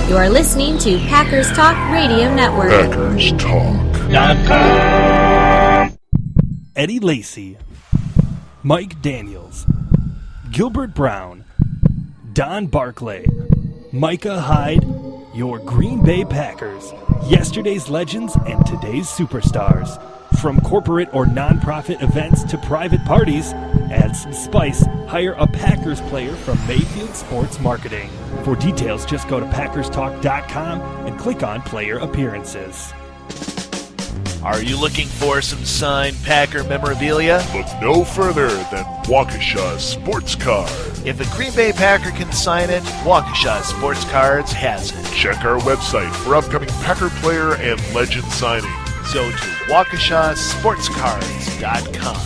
You are listening to Packers Talk Radio Network. PackersTalk.com. Eddie Lacy, Mike Daniels, Gilbert Brown, Don Barclay, Micah Hyde, your Green Bay Packers, yesterday's legends and today's superstars. From corporate or nonprofit events to private parties, add some spice, hire a Packers player from Mayfield Sports Marketing. For details, just go to PackersTalk.com and click on Player Appearances. Are you looking for some signed Packer memorabilia? Look no further than Waukesha Sports Card. If a Green Bay Packer can sign it, Waukesha Sports Cards has it. Check our website for upcoming Packer player and legend signings. Go to WaukeshaSportsCards.com. So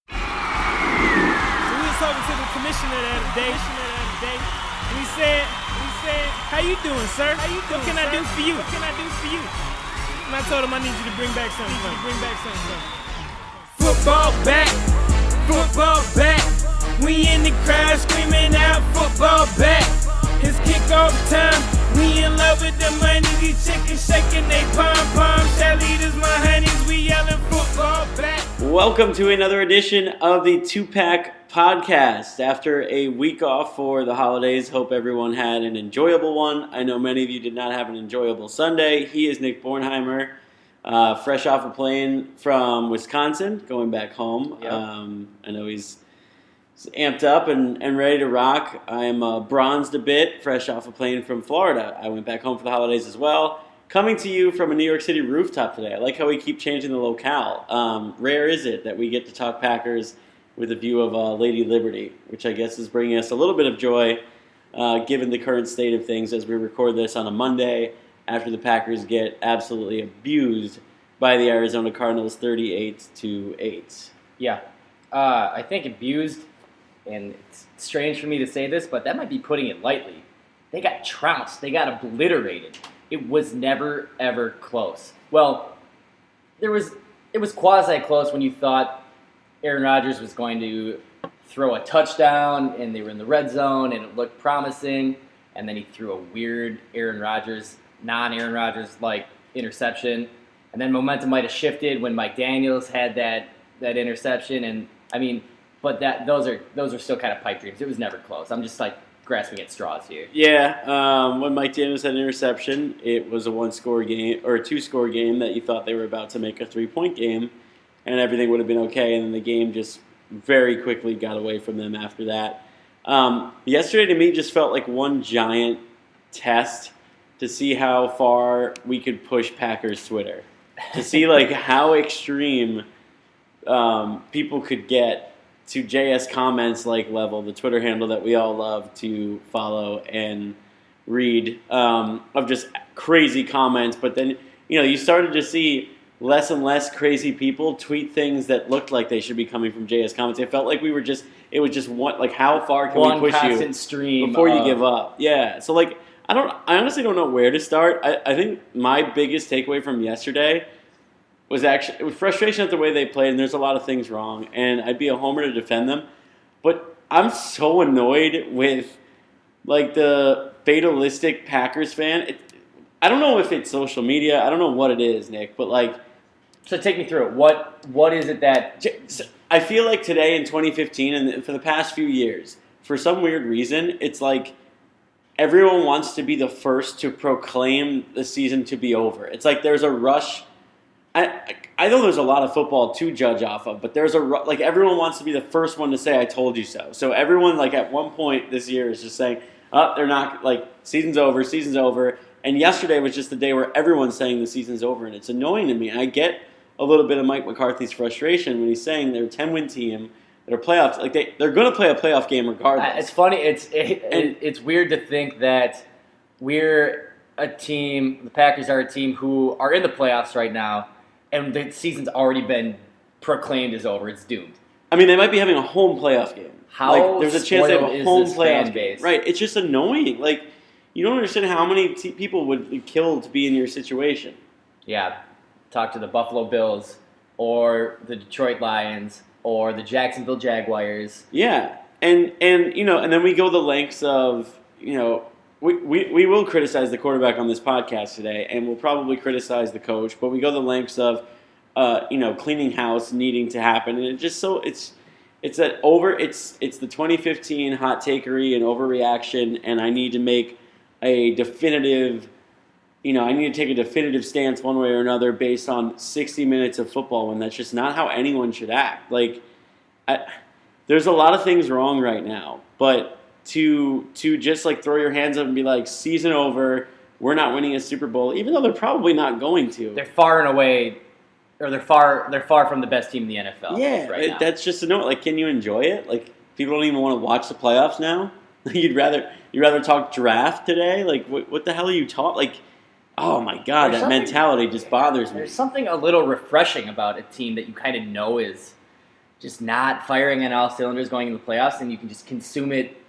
we was talking to the commissioner the other day, and he said, "How you doing, sir? What can I do for you? And I told him I need you to bring back something. Football back. We in the crowd screaming out, football back. It's kickoff time. We in love with the money. These chickens shaking they pom-poms. Cheerleaders, my honeys, we yelling football back. Welcome to another edition of the Two-Pack Podcast. After a week off for the holidays, hope everyone had an enjoyable one. I know many of you did not have an enjoyable Sunday. He is Nick Bornheimer, fresh off a plane from Wisconsin, going back home. Yep. I know he's amped up and ready to rock. I'm bronzed a bit, fresh off a plane from Florida. I went back home for the holidays as well. Coming to you from a New York City rooftop today. I like how we keep changing the locale. Rare is it that we get to talk Packers with a view of Lady Liberty, which I guess is bringing us a little bit of joy given the current state of things as we record this on a Monday after the Packers get absolutely abused by the Arizona Cardinals 38-8. Yeah, I think abused, and it's strange for me to say this, but that might be putting it lightly. They got trounced. They got obliterated. It was never, ever close. Well, it was quasi-close when you thought Aaron Rodgers was going to throw a touchdown, and they were in the red zone, and it looked promising, and then he threw a weird non-Aaron Rodgers-like interception, and then momentum might have shifted when Mike Daniels had that interception, and I mean, but those are still kind of pipe dreams. It was never close. I'm just like grasping at straws here. Yeah, when Mike Daniels had an interception, it was a one-score game or a two-score game that you thought they were about to make a three-point game, and everything would have been okay. And then the game just very quickly got away from them after that. Yesterday, to me, just felt like one giant test to see how far we could push Packers Twitter, to see like how extreme people could get to JS Comments like level, the Twitter handle that we all love to follow and read, of just crazy comments. But then, you started to see less and less crazy people tweet things that looked like they should be coming from JS Comments. It felt like it was just one, like how far can we push you constant stream before you give up? Yeah. So like, I honestly don't know where to start. I think my biggest takeaway from yesterday was frustration at the way they played, and there's a lot of things wrong, and I'd be a homer to defend them. But I'm so annoyed with, like, the fatalistic Packers fan. I don't know if it's social media. I don't know what it is, Nick, but, like... So take me through it. What is it that... I feel like today in 2015, and for the past few years, for some weird reason, it's like everyone wants to be the first to proclaim the season to be over. It's like there's a rush... I know there's a lot of football to judge off of, but there's everyone wants to be the first one to say, I told you so. So everyone, like, at one point this year is just saying, they're not, like, season's over. And yesterday was just the day where everyone's saying the season's over, and it's annoying to me. And I get a little bit of Mike McCarthy's frustration when he's saying they're a 10-win team, they're playoffs. Like, they're going to play a playoff game regardless. It's funny. It's weird to think that we're a team, the Packers are a team who are in the playoffs right now, and the season's already been proclaimed as over. It's doomed. I mean, they might be having a home playoff game. There's a chance they have a home playoff base? Right. It's just annoying. Like, you don't understand how many people would be killed to be in your situation. Yeah. Talk to the Buffalo Bills or the Detroit Lions or the Jacksonville Jaguars. Yeah. And then we go the lengths of, we will criticize the quarterback on this podcast today, and we'll probably criticize the coach, but we go the lengths of, cleaning house needing to happen, and it's the 2015 hot takery and overreaction, and I need to make a definitive, I need to take a definitive stance one way or another based on 60 minutes of football when that's just not how anyone should act. Like, there's a lot of things wrong right now, but to just like throw your hands up and be like, season over, we're not winning a Super Bowl, even though they're probably not going to. They're far and away, or they're far from the best team in the NFL. Yeah, right now. That's just a note. Like, can you enjoy it? Like, people don't even want to watch the playoffs now. You'd rather talk draft today. Like, what the hell are you talking? Like, oh my God, that mentality just bothers me. There's something a little refreshing about a team that you kind of know is just not firing on all cylinders going into the playoffs, and you can just consume it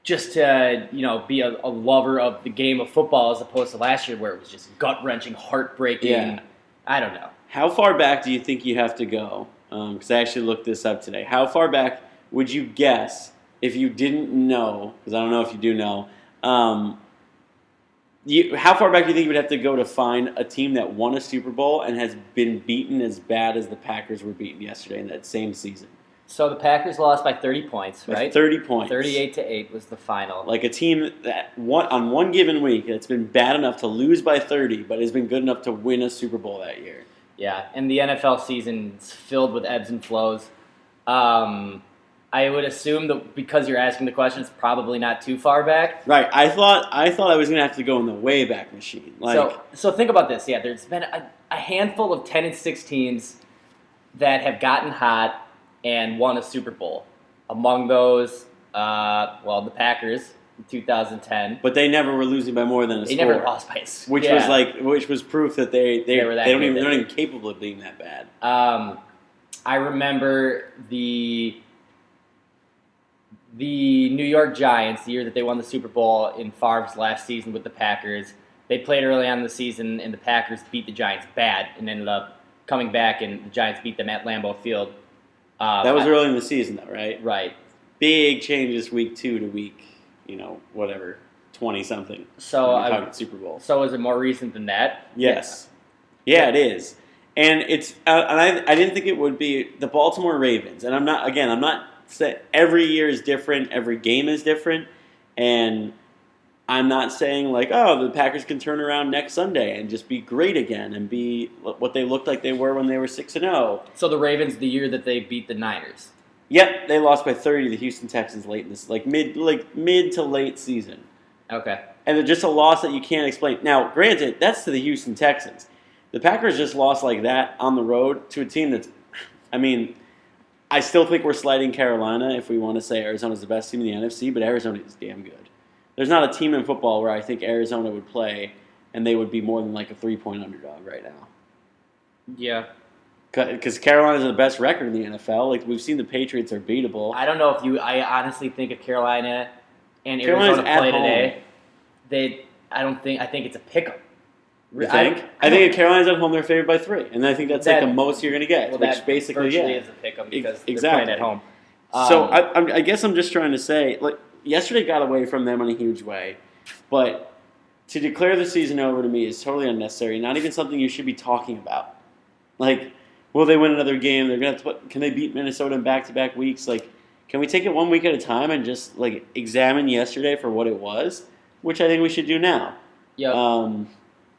just to, be a lover of the game of football as opposed to last year where it was just gut-wrenching, heartbreaking. Yeah. I don't know. How far back do you think you have to go? Because I actually looked this up today. How far back would you guess if you didn't know, because I don't know if you do know, how far back do you think you would have to go to find a team that won a Super Bowl and has been beaten as bad as the Packers were beaten yesterday in that same season? So the Packers lost by 30 points, right? 30 points. 38-8 was the final. Like a team that on one given week that's been bad enough to lose by 30, but has been good enough to win a Super Bowl that year. Yeah, and the NFL season's filled with ebbs and flows. I would assume that because you're asking the question, it's probably not too far back. Right. I thought I was gonna have to go in the Wayback Machine. So think about this. Yeah, there's been a handful of 10-6 teams that have gotten hot and won a Super Bowl. Among those, the Packers in 2010. But they never were losing by more than a score. They never lost by a score. Which was proof that they're not even capable of being that bad. I remember the New York Giants, the year that they won the Super Bowl in Favre's last season with the Packers. They played early on in the season, and the Packers beat the Giants bad, and ended up coming back, and the Giants beat them at Lambeau Field. That was early in the season, though, right? Right. Big changes week 2 to week, 20-something. So we're talking Super Bowl. So is it more recent than that? Yes. Yeah, it is. And it's and I didn't think it would be the Baltimore Ravens. And I'm not saying every year is different, every game is different, and I'm not saying like, oh, the Packers can turn around next Sunday and just be great again and be what they looked like they were when they were 6-0. So the Ravens, the year that they beat the Niners. Yep, they lost by 30 to the Houston Texans late in this, mid to late season. Okay. And they're just a loss that you can't explain. Now, granted, that's to the Houston Texans. The Packers just lost like that on the road to a team that's, I still think we're sliding Carolina if we want to say Arizona's the best team in the NFC, but Arizona is damn good. There's not a team in football where I think Arizona would play and they would be more than like a 3-point underdog right now. Yeah. Because Carolina's the best record in the NFL. Like, we've seen the Patriots are beatable. I don't know if I honestly think if Carolina and Arizona play today, I think it's a pick-up. You think? I think if Carolina's at home, they're favored by 3. And I think that's like the most you're going to get. Well, which that basically, virtually is a pick-up because they're playing at home. So I guess I'm just trying to say, like, yesterday got away from them in a huge way. But to declare the season over to me is totally unnecessary. Not even something you should be talking about. Like, will they win another game? They're gonna have to can they beat Minnesota in back-to-back weeks? Like, can we take it 1 week at a time and just like examine yesterday for what it was? Which I think we should do now. Yeah.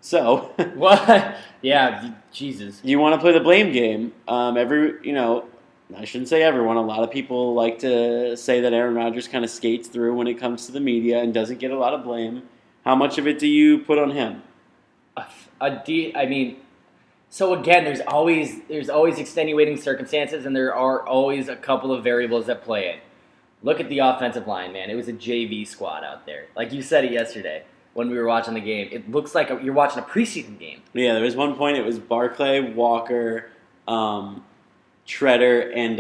So. What? Yeah. Jesus. You want to play the blame game? I shouldn't say everyone. A lot of people like to say that Aaron Rodgers kind of skates through when it comes to the media and doesn't get a lot of blame. How much of it do you put on him? So again, there's always extenuating circumstances, and there are always a couple of variables that play in. Look at the offensive line, man. It was a JV squad out there. Like you said it yesterday when we were watching the game. It looks like you're watching a preseason game. Yeah, there was one point it was Barclay, Walker, Treader, and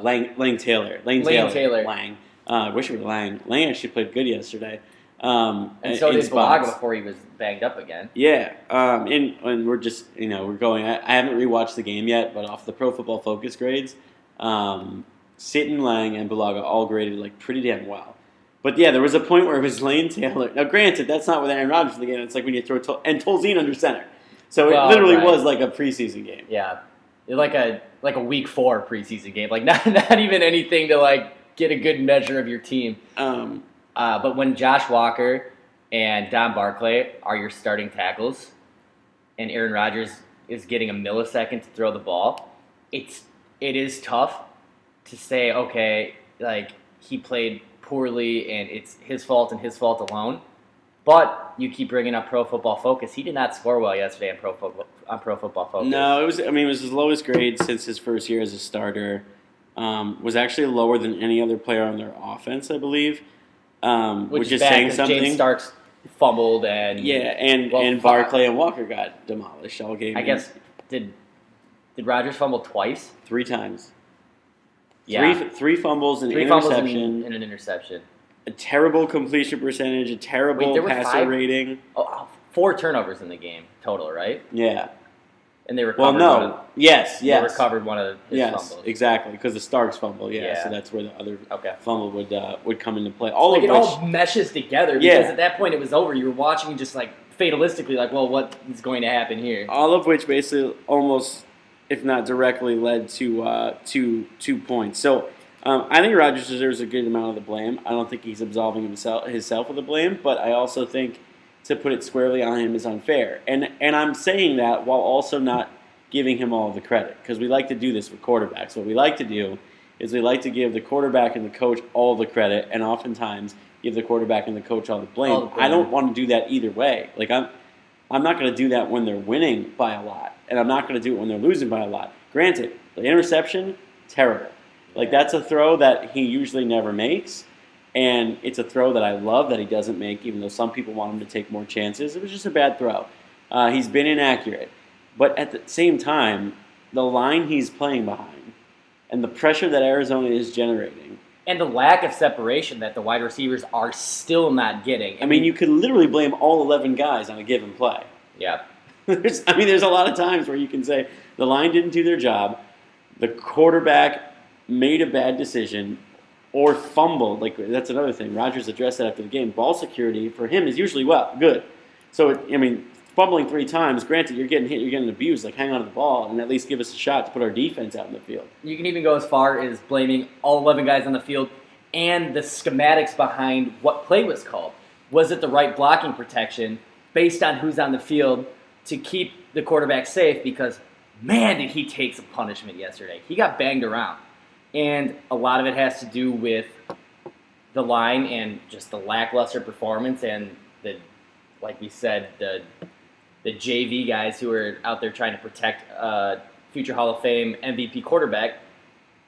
Lang Taylor. Lang. I wish it were Lang. Lang actually played good yesterday. And so did Balaga before he was banged up again. Yeah, and we're just, we're going. I haven't rewatched the game yet, but off the Pro Football Focus grades, Sitton, Lang, and Balaga all graded like pretty damn well. But yeah, there was a point where it was Lane Taylor. Now, granted, that's not with Aaron Rodgers in the game. It's like when you throw and Tolzien under center. So it literally was like a preseason game. Yeah, like a week 4 preseason game. Like not even anything to like get a good measure of your team. But when Josh Walker and Don Barclay are your starting tackles, and Aaron Rodgers is getting a millisecond to throw the ball, it is tough to say, okay, like he played poorly and it's his fault and his fault alone. But you keep bringing up Pro Football Focus. He did not score well yesterday on Pro Football Focus. No, it was his lowest grade since his first year as a starter. Was actually lower than any other player on their offense, I believe. Which is bad saying something. James Starks fumbled and and Barclay and Walker got demolished all game. I guess did Rodgers fumble twice? 3 times. Yeah, three fumbles and an interception. interception. And an interception. A terrible completion percentage, a terrible passer rating. 4 turnovers in the game total, right? Yeah. And they recovered They recovered one of his fumbles. Exactly, because the Starks fumble, so that's where the other fumble would come into play. It all meshes together because at that point it was over. You were watching and just like fatalistically like, well, what is going to happen here? All of which basically almost, if not directly, led to 2 points. So I think Rodgers deserves a good amount of the blame. I don't think he's absolving himself of the blame, but I also think to put it squarely on him is unfair. And I'm saying that while also not giving him all the credit, because we like to do this with quarterbacks. What we like to do is we like to give the quarterback and the coach all the credit, and oftentimes give the quarterback and the coach all the blame. I don't want to do that either way. Like I'm not going to do that when they're winning by a lot, and I'm not going to do it when they're losing by a lot. Granted, the interception, terrible. Like that's a throw that he usually never makes. And it's a throw that I love that he doesn't make, even though some people want him to take more chances. It was just a bad throw. He's been inaccurate. But at the same time, the line he's playing behind and the pressure that Arizona is generating. And the lack of separation that the wide receivers are still not getting. I mean, you could literally blame all 11 guys on a given play. Yeah. There's a lot of times where you can say the line didn't do their job, the quarterback made a bad decision, or fumbled. Like that's another thing. Rodgers addressed that after the game. Ball security for him is usually good. So fumbling 3 times. Granted, you're getting hit, you're getting abused. Like hang on to the ball and at least give us a shot to put our defense out in the field. You can even go as far as blaming all 11 guys on the field and the schematics behind what play was called. Was it the right blocking protection based on who's on the field to keep the quarterback safe? Because man, did he take some punishment yesterday. He got banged around. And a lot of it has to do with the line and just the lackluster performance and like we said, the JV guys who are out there trying to protect future Hall of Fame MVP quarterback.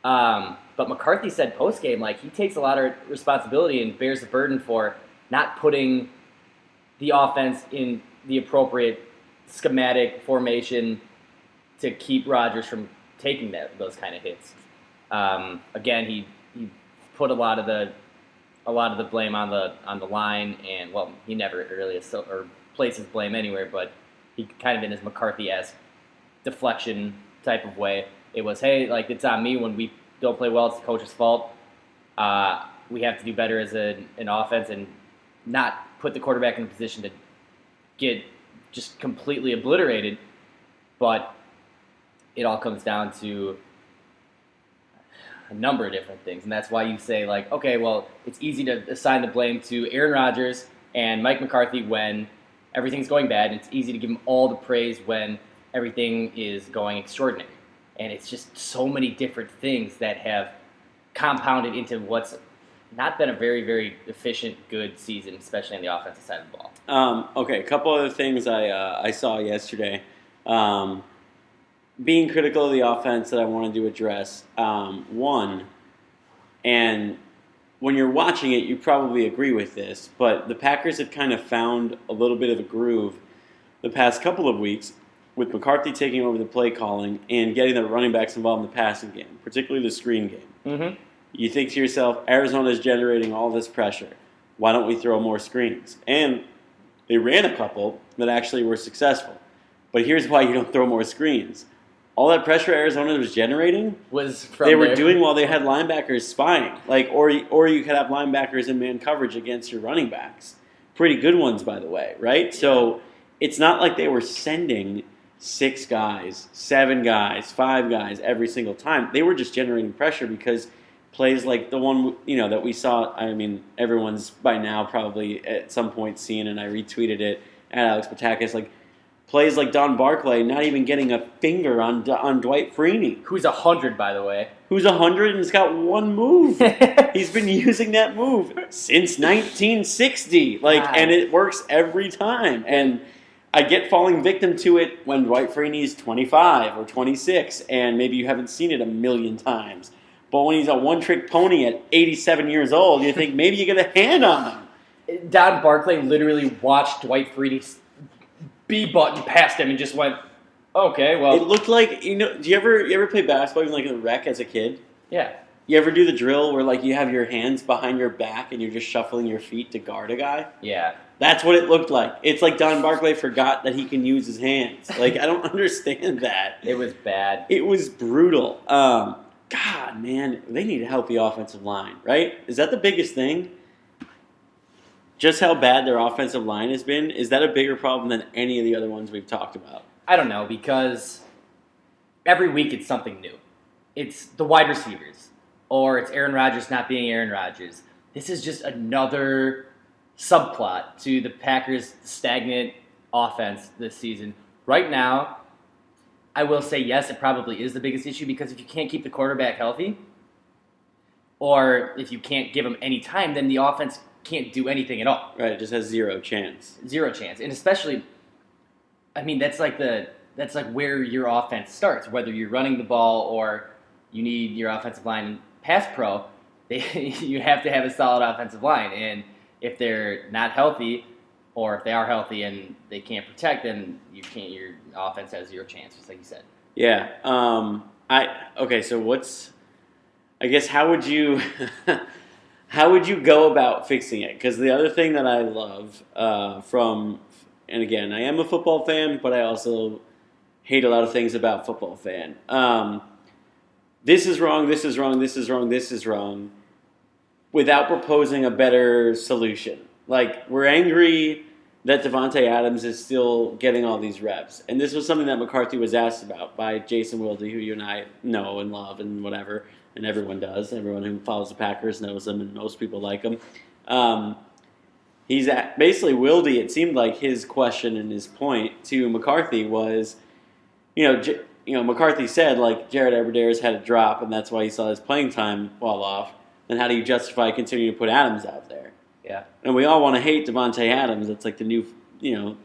But McCarthy said post-game, like he takes a lot of responsibility and bears the burden for not putting the offense in the appropriate schematic formation to keep Rodgers from taking those kind of hits. Again, he put a lot of the blame on the line, and well, he never really places blame anywhere, but he kind of in his McCarthy-esque deflection type of way. It was, hey, like it's on me when we don't play well. It's the coach's fault. We have to do better as an offense and not put the quarterback in a position to get just completely obliterated. But it all comes down to a number of different things, and that's why you say, like, okay, well, it's easy to assign the blame to Aaron Rodgers and Mike McCarthy when everything's going bad, and it's easy to give them all the praise when everything is going extraordinary. And it's just so many different things that have compounded into what's not been a very, very efficient, good season, especially on the offensive side of the ball. Okay, a couple other things I saw yesterday. Being critical of the offense that I wanted to address. One, and when you're watching it, you probably agree with this, but the Packers have kind of found a little bit of a groove the past couple of weeks with McCarthy taking over the play calling and getting the running backs involved in the passing game, particularly the screen game. Mm-hmm. You think to yourself, Arizona's generating all this pressure. Why don't we throw more screens? And they ran a couple that actually were successful. But here's why you don't throw more screens. all that pressure Arizona was generating Was from they were there. doing while they had linebackers spying. Or you could have linebackers in man coverage against your running backs. Pretty good ones, by the way, right? So it's not like they were sending 6 guys, 7 guys, 5 guys every single time. They were just generating pressure because plays like the one that we saw. I mean, everyone's by now probably at some point seen, and I retweeted it at Alex Patakis. Like plays like Don Barclay not even getting a finger on Dwight Freeney, Who's 100, by the way. who's 100 and has got one move. He's been using that move since 1960, and it works every time. And I get falling victim to it when Dwight Freeney's 25 or 26, and maybe you haven't seen it a million times. But when he's a one-trick pony at 87 years old, you think maybe you get a hand on him. Don Barclay literally watched Dwight Freeney's B button past him and just went, okay, well. It looked like, do you ever play basketball even like in the rec as a kid? Yeah. You ever do the drill where like you have your hands behind your back and you're just shuffling your feet to guard a guy? Yeah. That's what it looked like. It's like Don Barclay forgot that he can use his hands. Like, I don't understand that. It was bad. It was brutal. God, man, they need a healthy offensive line, right? Is that the biggest thing? Just how bad their offensive line has been? Is that a bigger problem than any of the other ones we've talked about? I don't know, because every week it's something new. It's the wide receivers, or it's Aaron Rodgers not being Aaron Rodgers. This is just another subplot to the Packers' stagnant offense this season. Right now, I will say yes, it probably is the biggest issue, because if you can't keep the quarterback healthy, or if you can't give him any time, then the offense can't do anything at all. Right, it just has zero chance. Zero chance. And especially, I mean, that's like where your offense starts. Whether you're running the ball or you need your offensive line pass pro, you have to have a solid offensive line. And if they're not healthy, or if they are healthy and they can't protect, then your offense has zero chance, just like you said. Yeah. So I guess how would you how would you go about fixing it? Because the other thing that I love and again, I am a football fan, but I also hate a lot of things about football fan. This is wrong, this is wrong, this is wrong, this is wrong, without proposing a better solution. Like, we're angry that Devontae Adams is still getting all these reps. And this was something that McCarthy was asked about by Jason Wilde, who you and I know and love and whatever, and everyone does. Everyone who follows the Packers knows them, and most people like them. Basically, Wilde, it seemed like his question and his point to McCarthy was, McCarthy said, like, Jared Aberdeen's had a drop, and that's why he saw his playing time fall off. Then how do you justify continuing to put Adams out there? Yeah. And we all want to hate Devontae Adams. That's like the new,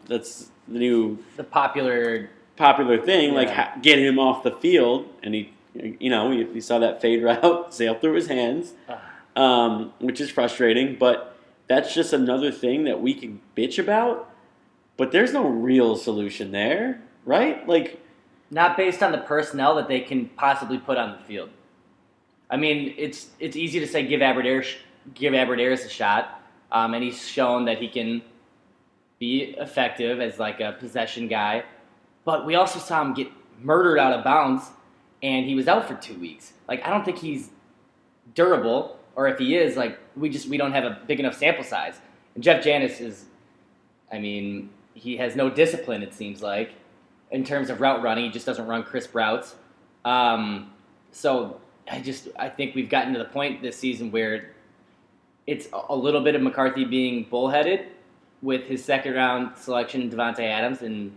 that's the popular thing. Yeah. Like, get him off the field. And we saw that fade route sail through his hands, which is frustrating. But that's just another thing that we can bitch about. But there's no real solution there, right? Like, not based on the personnel that they can possibly put on the field. I mean, it's easy to say give Aberdeen's a shot. And he's shown that he can be effective as like a possession guy. But we also saw him get murdered out of bounds, and he was out for 2 weeks. Like, I don't think he's durable, or if he is, like, we don't have a big enough sample size. And Jeff Janis he has no discipline, it seems like, in terms of route running. He just doesn't run crisp routes. So I think we've gotten to the point this season where it's a little bit of McCarthy being bullheaded with his second-round selection, Devontae Adams. And,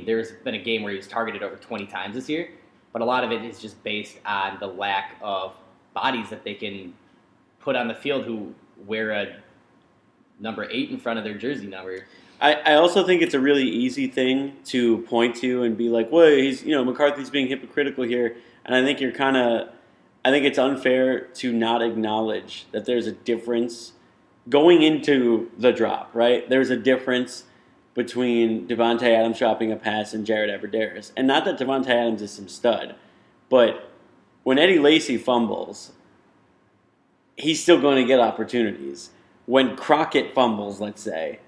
there's been a game where he was targeted over 20 times this year. But a lot of it is just based on the lack of bodies that they can put on the field who wear a number 8 in front of their jersey number. I also think it's a really easy thing to point to and be like, well, McCarthy's being hypocritical here. And I think I think it's unfair to not acknowledge that there's a difference going into the drop, right? There's a difference between Devontae Adams dropping a pass and Jared Aberdeen's. And not that Devontae Adams is some stud, but when Eddie Lacy fumbles, he's still going to get opportunities. When Crockett fumbles, let's say,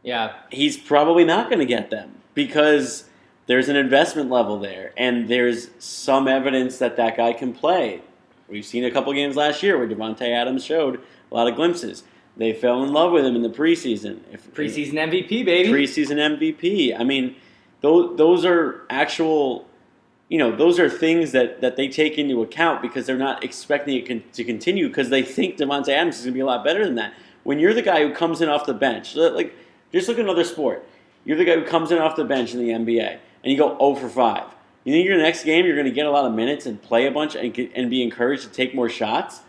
yeah, he's probably not going to get them because there's an investment level there, and there's some evidence that guy can play. We've seen a couple games last year where Devontae Adams showed a lot of glimpses. They fell in love with him in the preseason. Preseason MVP, baby. Preseason MVP. I mean, those are actual, those are things that they take into account because they're not expecting it to continue because they think Devontae Adams is going to be a lot better than that. When you're the guy who comes in off the bench, like just look at another sport. You're the guy who comes in off the bench in the NBA, and you go 0 for 5. You think your next game you're going to get a lot of minutes and play a bunch and be encouraged to take more shots?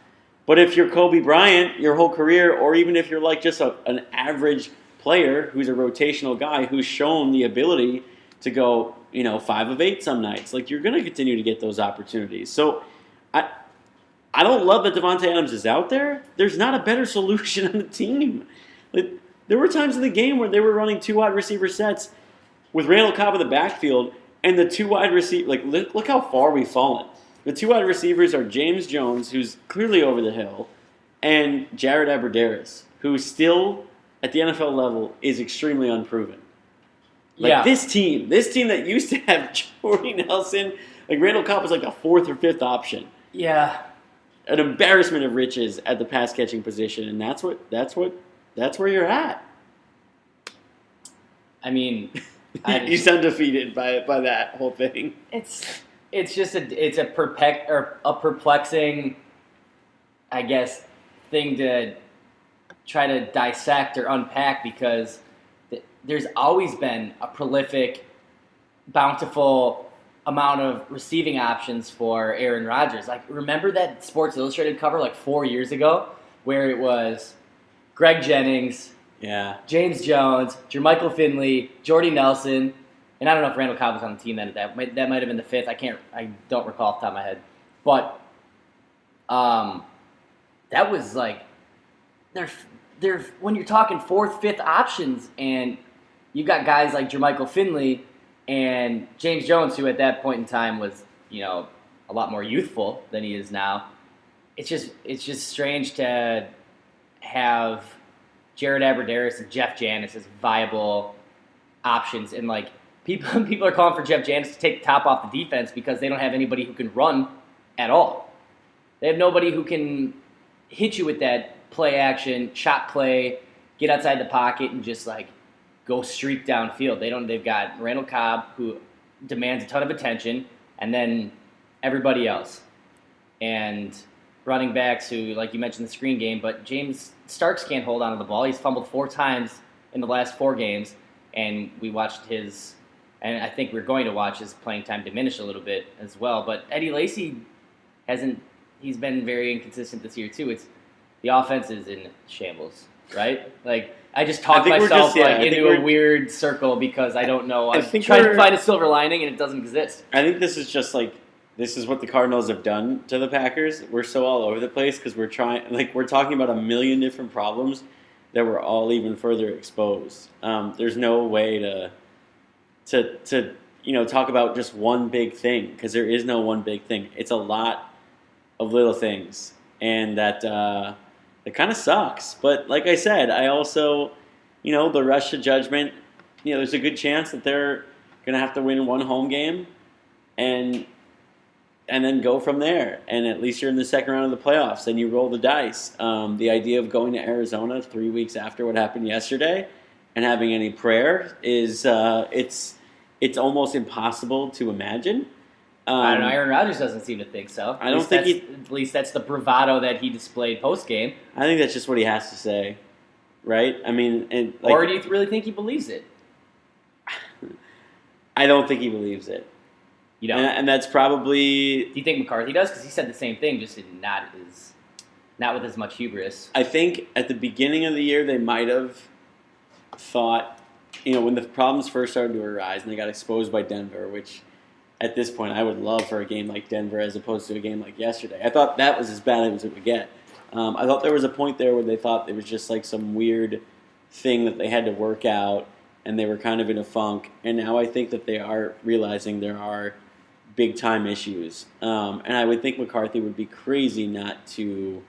But if you're Kobe Bryant your whole career, or even if you're like just an average player who's a rotational guy who's shown the ability to go, 5 of 8 some nights, like you're going to continue to get those opportunities. So I don't love that Devontae Adams is out there. There's not a better solution on the team. Like, there were times in the game where they were running 2 wide receiver sets with Randall Cobb in the backfield, and the 2 wide receiver, like look how far we've fallen. The 2 wide receivers are James Jones, who's clearly over the hill, and Jared Abbrederis, who still, at the NFL level, is extremely unproven. Like this team that used to have Jordy Nelson, like Randall Cobb was like the 4th or 5th option. Yeah. An embarrassment of riches at the pass catching position, and that's where you're at. I mean, you sound defeated by that whole thing. It's just a perplexing, I guess, thing to try to dissect or unpack because there's always been a prolific, bountiful amount of receiving options for Aaron Rodgers. Like, remember that Sports Illustrated cover like 4 years ago where it was Greg Jennings, James Jones, Jermichael Finley, Jordy Nelson, and I don't know if Randall Cobb was on the team then. That might have been the 5th. I don't recall off the top of my head. But that was like they're when you're talking 4th, 5th options, and you got guys like Jermichael Finley and James Jones, who at that point in time was a lot more youthful than he is now. It's just strange to have Jared Abbrederis and Jeff Janis as viable options, and like people are calling for Jeff Janis to take the top off the defense because they don't have anybody who can run at all. They have nobody who can hit you with that play action, shot play, get outside the pocket, and just like go streak downfield. They've got Randall Cobb, who demands a ton of attention, and then everybody else. And running backs who, like you mentioned, the screen game, but James Starks can't hold on to the ball. He's fumbled 4 times in the last 4 games, and we watched his, and I think we're going to watch his playing time diminish a little bit as well. But Eddie Lacy he's been very inconsistent this year too. The offense is in shambles, right? Like, I just talked myself into a weird circle because I don't know. I'm trying to find a silver lining and it doesn't exist. I think this is just like, this is what the Cardinals have done to the Packers. We're so all over the place because we're talking about a million different problems that were all even further exposed. There's no way to talk about just one big thing because there is no one big thing. It's a lot of little things, and that it kind of sucks. But like I said, I also, the rush to judgment. There's a good chance that they're gonna have to win one home game, and then go from there. And at least you're in the second round of the playoffs, and you roll the dice. The idea of going to Arizona 3 weeks after what happened yesterday and having any prayer is it's almost impossible to imagine. I don't know. Aaron Rodgers doesn't seem to think so. At least that's the bravado that he displayed post game. I think that's just what he has to say, right? I mean, or do you really think he believes it? I don't think he believes it. You know, and that's probably. Do you think McCarthy does? Because he said the same thing, just not with as much hubris. I think at the beginning of the year they might have thought, when the problems first started to arise and they got exposed by Denver, which at this point I would love for a game like Denver as opposed to a game like yesterday. I thought that was as bad as it would get. I thought there was a point there where they thought there was just like some weird thing that they had to work out and they were kind of in a funk. And now I think that they are realizing there are big-time issues. And I would think McCarthy would be crazy not to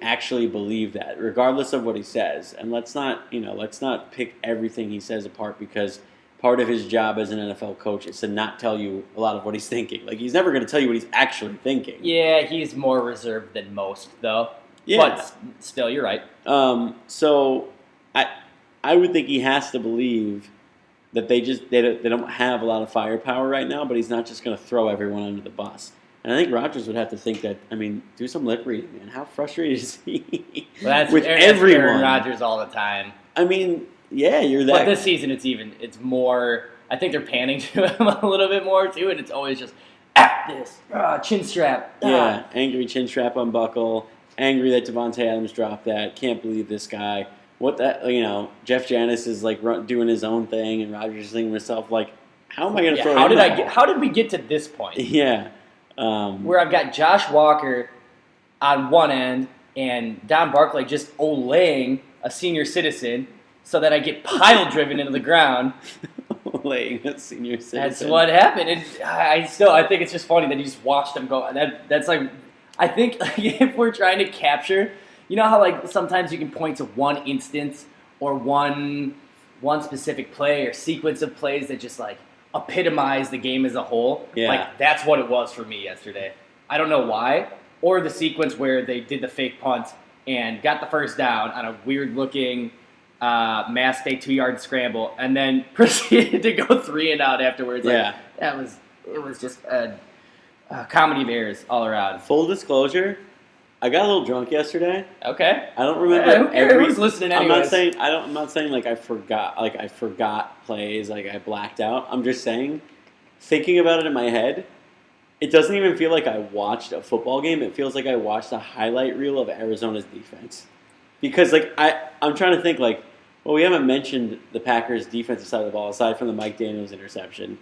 actually believe that, regardless of what he says. And let's not pick everything he says apart because part of his job as an NFL coach is to not tell you a lot of what he's thinking. Like, he's never going to tell you what he's actually thinking. Yeah, he's more reserved than most, though. Yeah. But still, you're right. So I would think he has to believe that they don't have a lot of firepower right now, but he's not just going to throw everyone under the bus. And I think Rodgers would have to think that, do some lip reading, man. How frustrated is he with everyone? Aaron Rodgers all the time. Yeah, you're that. But this season, it's more. I think they're panning to him a little bit more too, and it's always just this chin strap. Yeah, angry chin strap unbuckle. Angry that Devontae Adams dropped that. Can't believe this guy. What that? Jeff Janis is like doing his own thing, and Rodgers is thinking to himself like, how am I going to throw? How did we get to this point? Yeah. Where I've got Josh Walker on one end and Don Barclay just olaying a senior citizen so that I get pile driven into the ground. Olaying a senior citizen. That's what happened. And I think it's just funny that you just watched them go. That's like, I think if we're trying to capture, you know how like sometimes you can point to one instance or one specific play or sequence of plays that just like epitomize the game as a whole. Yeah. Like, that's what it was for me yesterday. I don't know why. Or the sequence where they did the fake punt and got the first down on a weird-looking mass day 2-yard scramble and then proceeded to go 3 and out afterwards. Yeah. Like, it was just a comedy of errors all around. Full disclosure, I got a little drunk yesterday. Okay. I don't remember who's listening anyways? I'm not saying like I forgot plays, like I blacked out. I'm just saying, thinking about it in my head, it doesn't even feel like I watched a football game. It feels like I watched a highlight reel of Arizona's defense. Because like I'm trying to think like, well, we haven't mentioned the Packers' defensive side of the ball aside from the Mike Daniels interception.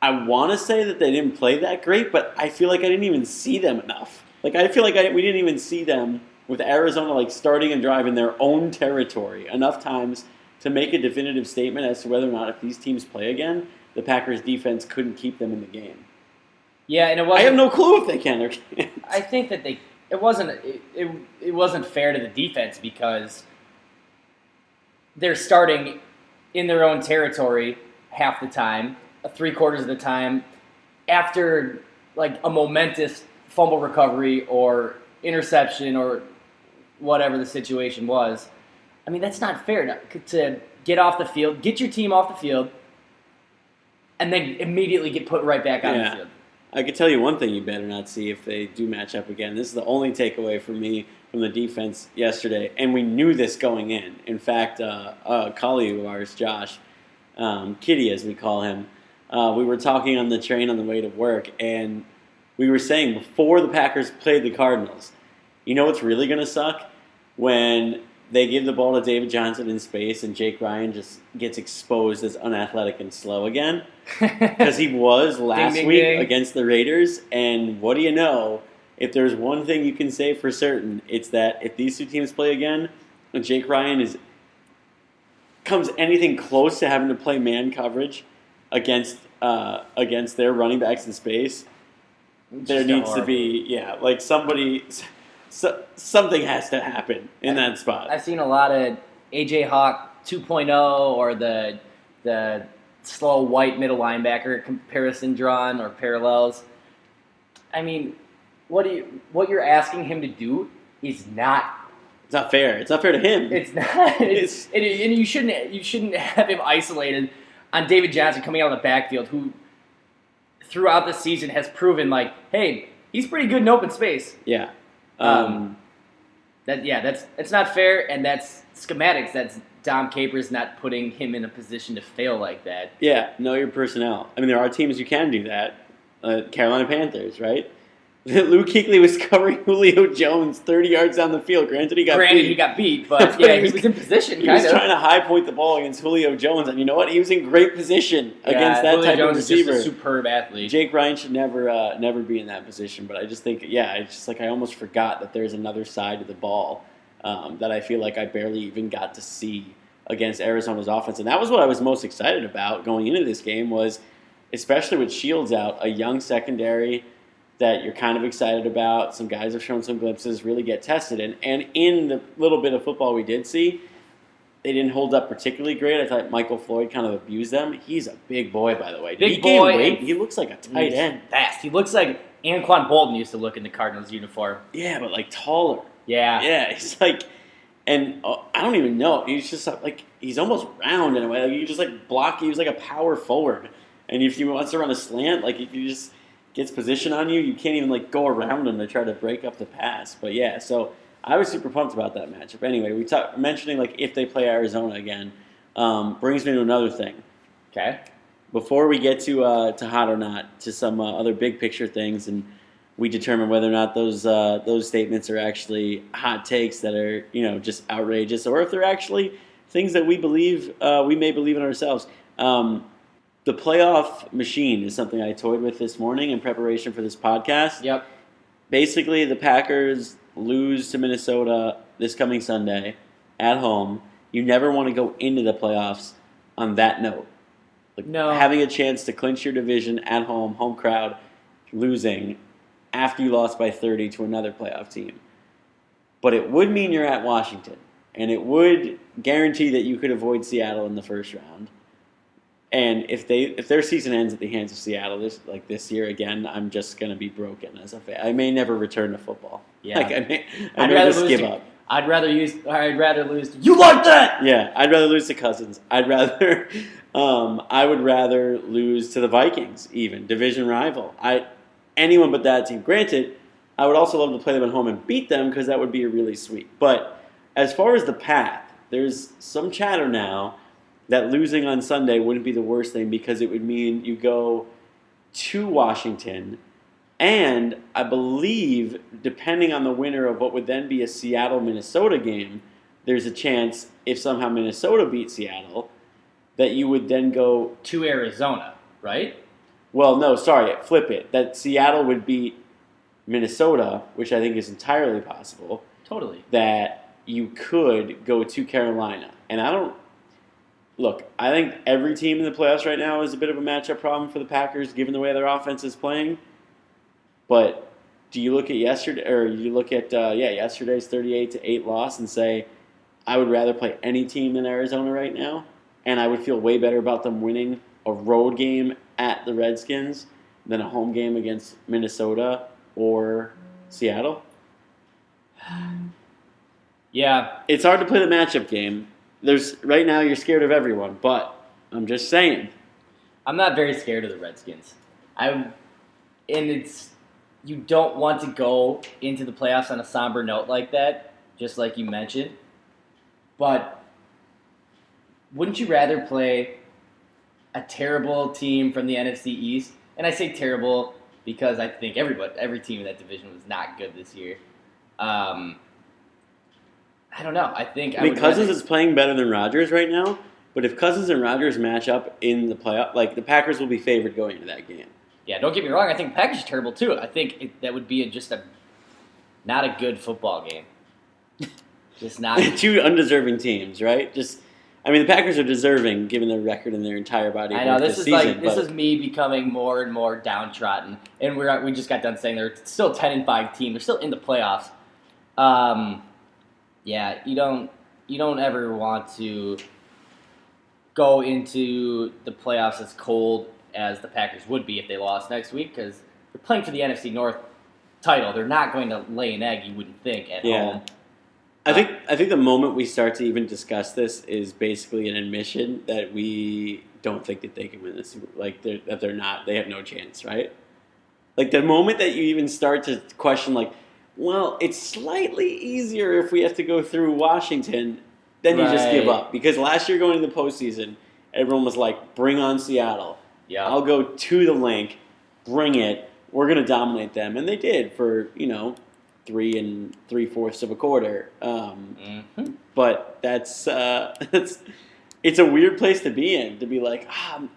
I want to say that they didn't play that great, but I feel like I didn't even see them enough. Like, I feel like we didn't even see them with Arizona, like, starting a drive in their own territory enough times to make a definitive statement as to whether or not if these teams play again, the Packers' defense couldn't keep them in the game. Yeah, and it wasn't. I have no clue if they can or can't. I think that it wasn't fair to the defense because they're starting in their own territory half the time, 3/4 of the time, after, like, a momentous fumble recovery or interception or whatever the situation was. That's not fair to get off the field, get your team off the field, and then immediately get put right back on the field. I could tell you one thing you better not see if they do match up again. This is the only takeaway for me from the defense yesterday, and we knew this going in. In fact, a colleague of ours, Josh, Kitty as we call him, we were talking on the train on the way to work, and we were saying before the Packers played the Cardinals, you know what's really going to suck? When they give the ball to David Johnson in space and Jake Ryan just gets exposed as unathletic and slow again. Because he was last week against the Raiders. And what do you know? If there's one thing you can say for certain, it's that if these two teams play again, and Jake Ryan comes anything close to having to play man coverage against their running backs in space, there needs to be, like something has to happen in that spot. I've seen a lot of A.J. Hawk 2.0 or the slow white middle linebacker comparison drawn or parallels. What you're asking him to do is not. It's not fair. It's not fair to him. It's not. And you shouldn't have him isolated on David Johnson coming out of the backfield, who throughout the season has proven like, hey, he's pretty good in open space. Yeah. It's not fair, and that's schematics. That's Dom Capers not putting him in a position to fail like that. Yeah, know your personnel. There are teams you can do that. Carolina Panthers, right? Luke Kuechly was covering Julio Jones 30 yards down the field. Granted, he got beat, but yeah, he was in position. He was trying to high point the ball against Julio Jones, and you know what? He was in great position against that Julio type Jones of receiver. Is just a superb athlete. Jake Ryan should never be in that position. But I just think, it's just like I almost forgot that there's another side to the ball that I feel like I barely even got to see against Arizona's offense, and that was what I was most excited about going into this game. Was especially with Shields out, a young secondary that you're kind of excited about. Some guys have shown some glimpses, really get tested. And in the little bit of football we did see, they didn't hold up particularly great. I thought Michael Floyd kind of abused them. He's a big boy, by the way. Did Big he gain boy. weight? He looks like a tight end. Fast. He looks like Anquan Bolton used to look in the Cardinals uniform. Yeah, but like taller. Yeah. Yeah, he's like, and I don't even know. He's just like, he's almost round in a way. Like, you just like block. He was like a power forward. And if he wants to run a slant, like if he just gets position on you, you can't even like go around him to try to break up the pass. But yeah, so I was super pumped about that matchup. Anyway, mentioning like if they play Arizona again brings me to another thing. Okay. Before we get to hot or not, to some other big picture things, and we determine whether or not those statements are actually hot takes that are just outrageous, or if they're actually things that we may believe in ourselves. The playoff machine is something I toyed with this morning in preparation for this podcast. Yep. Basically, the Packers lose to Minnesota this coming Sunday at home. You never want to go into the playoffs on that note. Like, no. Having a chance to clinch your division at home crowd, losing after you lost by 30 to another playoff team. But it would mean you're at Washington, and it would guarantee that you could avoid Seattle in the first round. And if their season ends at the hands of Seattle this year again, I'm just gonna be broken as a fan. I may never return to football. Yeah, I may just give up. I'd rather lose. You like that? Yeah, I'd rather lose to Cousins. I would rather lose to the Vikings, even division rival. Anyone but that team. Granted, I would also love to play them at home and beat them because that would be really sweet. But as far as the path, there's some chatter now that losing on Sunday wouldn't be the worst thing because it would mean you go to Washington, and I believe, depending on the winner of what would then be a Seattle-Minnesota game, there's a chance, if somehow Minnesota beats Seattle, that you would then go to Arizona, right? Well, no, sorry, flip it. That Seattle would beat Minnesota, which I think is entirely possible. Totally. That you could go to Carolina. And I think every team in the playoffs right now is a bit of a matchup problem for the Packers, given the way their offense is playing. But do you look at yesterday's 38-8 loss and say, I would rather play any team than Arizona right now, and I would feel way better about them winning a road game at the Redskins than a home game against Minnesota or Seattle? Yeah. It's hard to play the matchup game. Right now you're scared of everyone, but I'm just saying. I'm not very scared of the Redskins. You don't want to go into the playoffs on a somber note like that, just like you mentioned. But wouldn't you rather play a terrible team from the NFC East? And I say terrible because I think every team in that division was not good this year. I don't know. I Cousins is playing better than Rodgers right now, but if Cousins and Rodgers match up in the playoff, the Packers will be favored going into that game. Yeah, don't get me wrong. I think the Packers are terrible too. I think that would be not a good football game. Just not. Two undeserving teams, right? The Packers are deserving given their record and their entire body of work this season. This is me becoming more and more downtrodden, and we just got done saying they're still 10-5 team. They're still in the playoffs. Yeah, you don't ever want to go into the playoffs as cold as the Packers would be if they lost next week because they're playing for the NFC North title. They're not going to lay an egg, you wouldn't think, at home. I think the moment we start to even discuss this is basically an admission that we don't think that they can win this. That they have no chance, right? Like the moment that you even start to question, well, it's slightly easier if we have to go through Washington, then you just give up. Because last year going into the postseason, everyone was like, bring on Seattle. Yeah. I'll go to the link, bring it, we're going to dominate them. And they did for, 3 3/4 of a quarter. But it's a weird place to be in, to be like,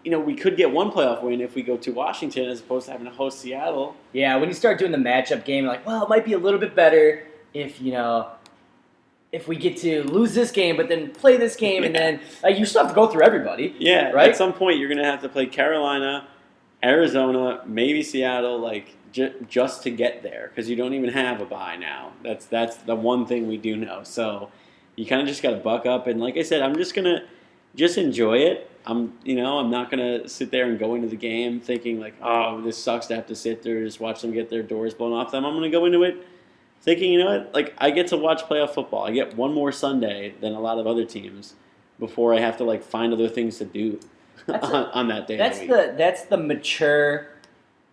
we could get one playoff win if we go to Washington as opposed to having to host Seattle. Yeah, when you start doing the matchup game, you're like, well, it might be a little bit better if we get to lose this game, but then play this game, and then you still have to go through everybody. Yeah, right? At some point you're going to have to play Carolina, Arizona, maybe Seattle, just to get there, because you don't even have a bye now. That's the one thing we do know. So you kind of just got to buck up. And like I said, I'm just gonna enjoy it. I'm not gonna sit there and go into the game thinking like, oh, this sucks to have to sit there and just watch them get their doors blown off them. I'm gonna go into it thinking, you know what, like I get to watch playoff football. I get one more Sunday than a lot of other teams before I have to like find other things to do on that day. That's the mature,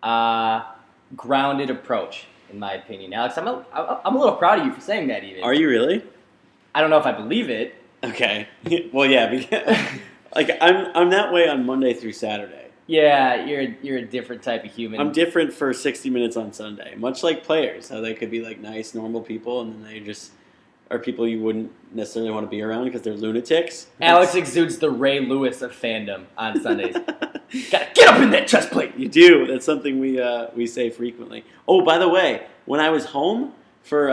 grounded approach, in my opinion. Alex, I'm a little proud of you for saying that. Even Are you really? I don't know if I believe it. Okay. Well, yeah, because, like I'm that way on Monday through Saturday. Yeah, you're a different type of human. I'm different for 60 minutes on Sunday, much like players, how they could be like nice, normal people, and then they just are people you wouldn't necessarily want to be around because they're lunatics. Alex exudes the Ray Lewis of fandom on Sundays. Gotta get up in that chest plate. You do. That's something we say frequently. Oh, by the way, when I was home for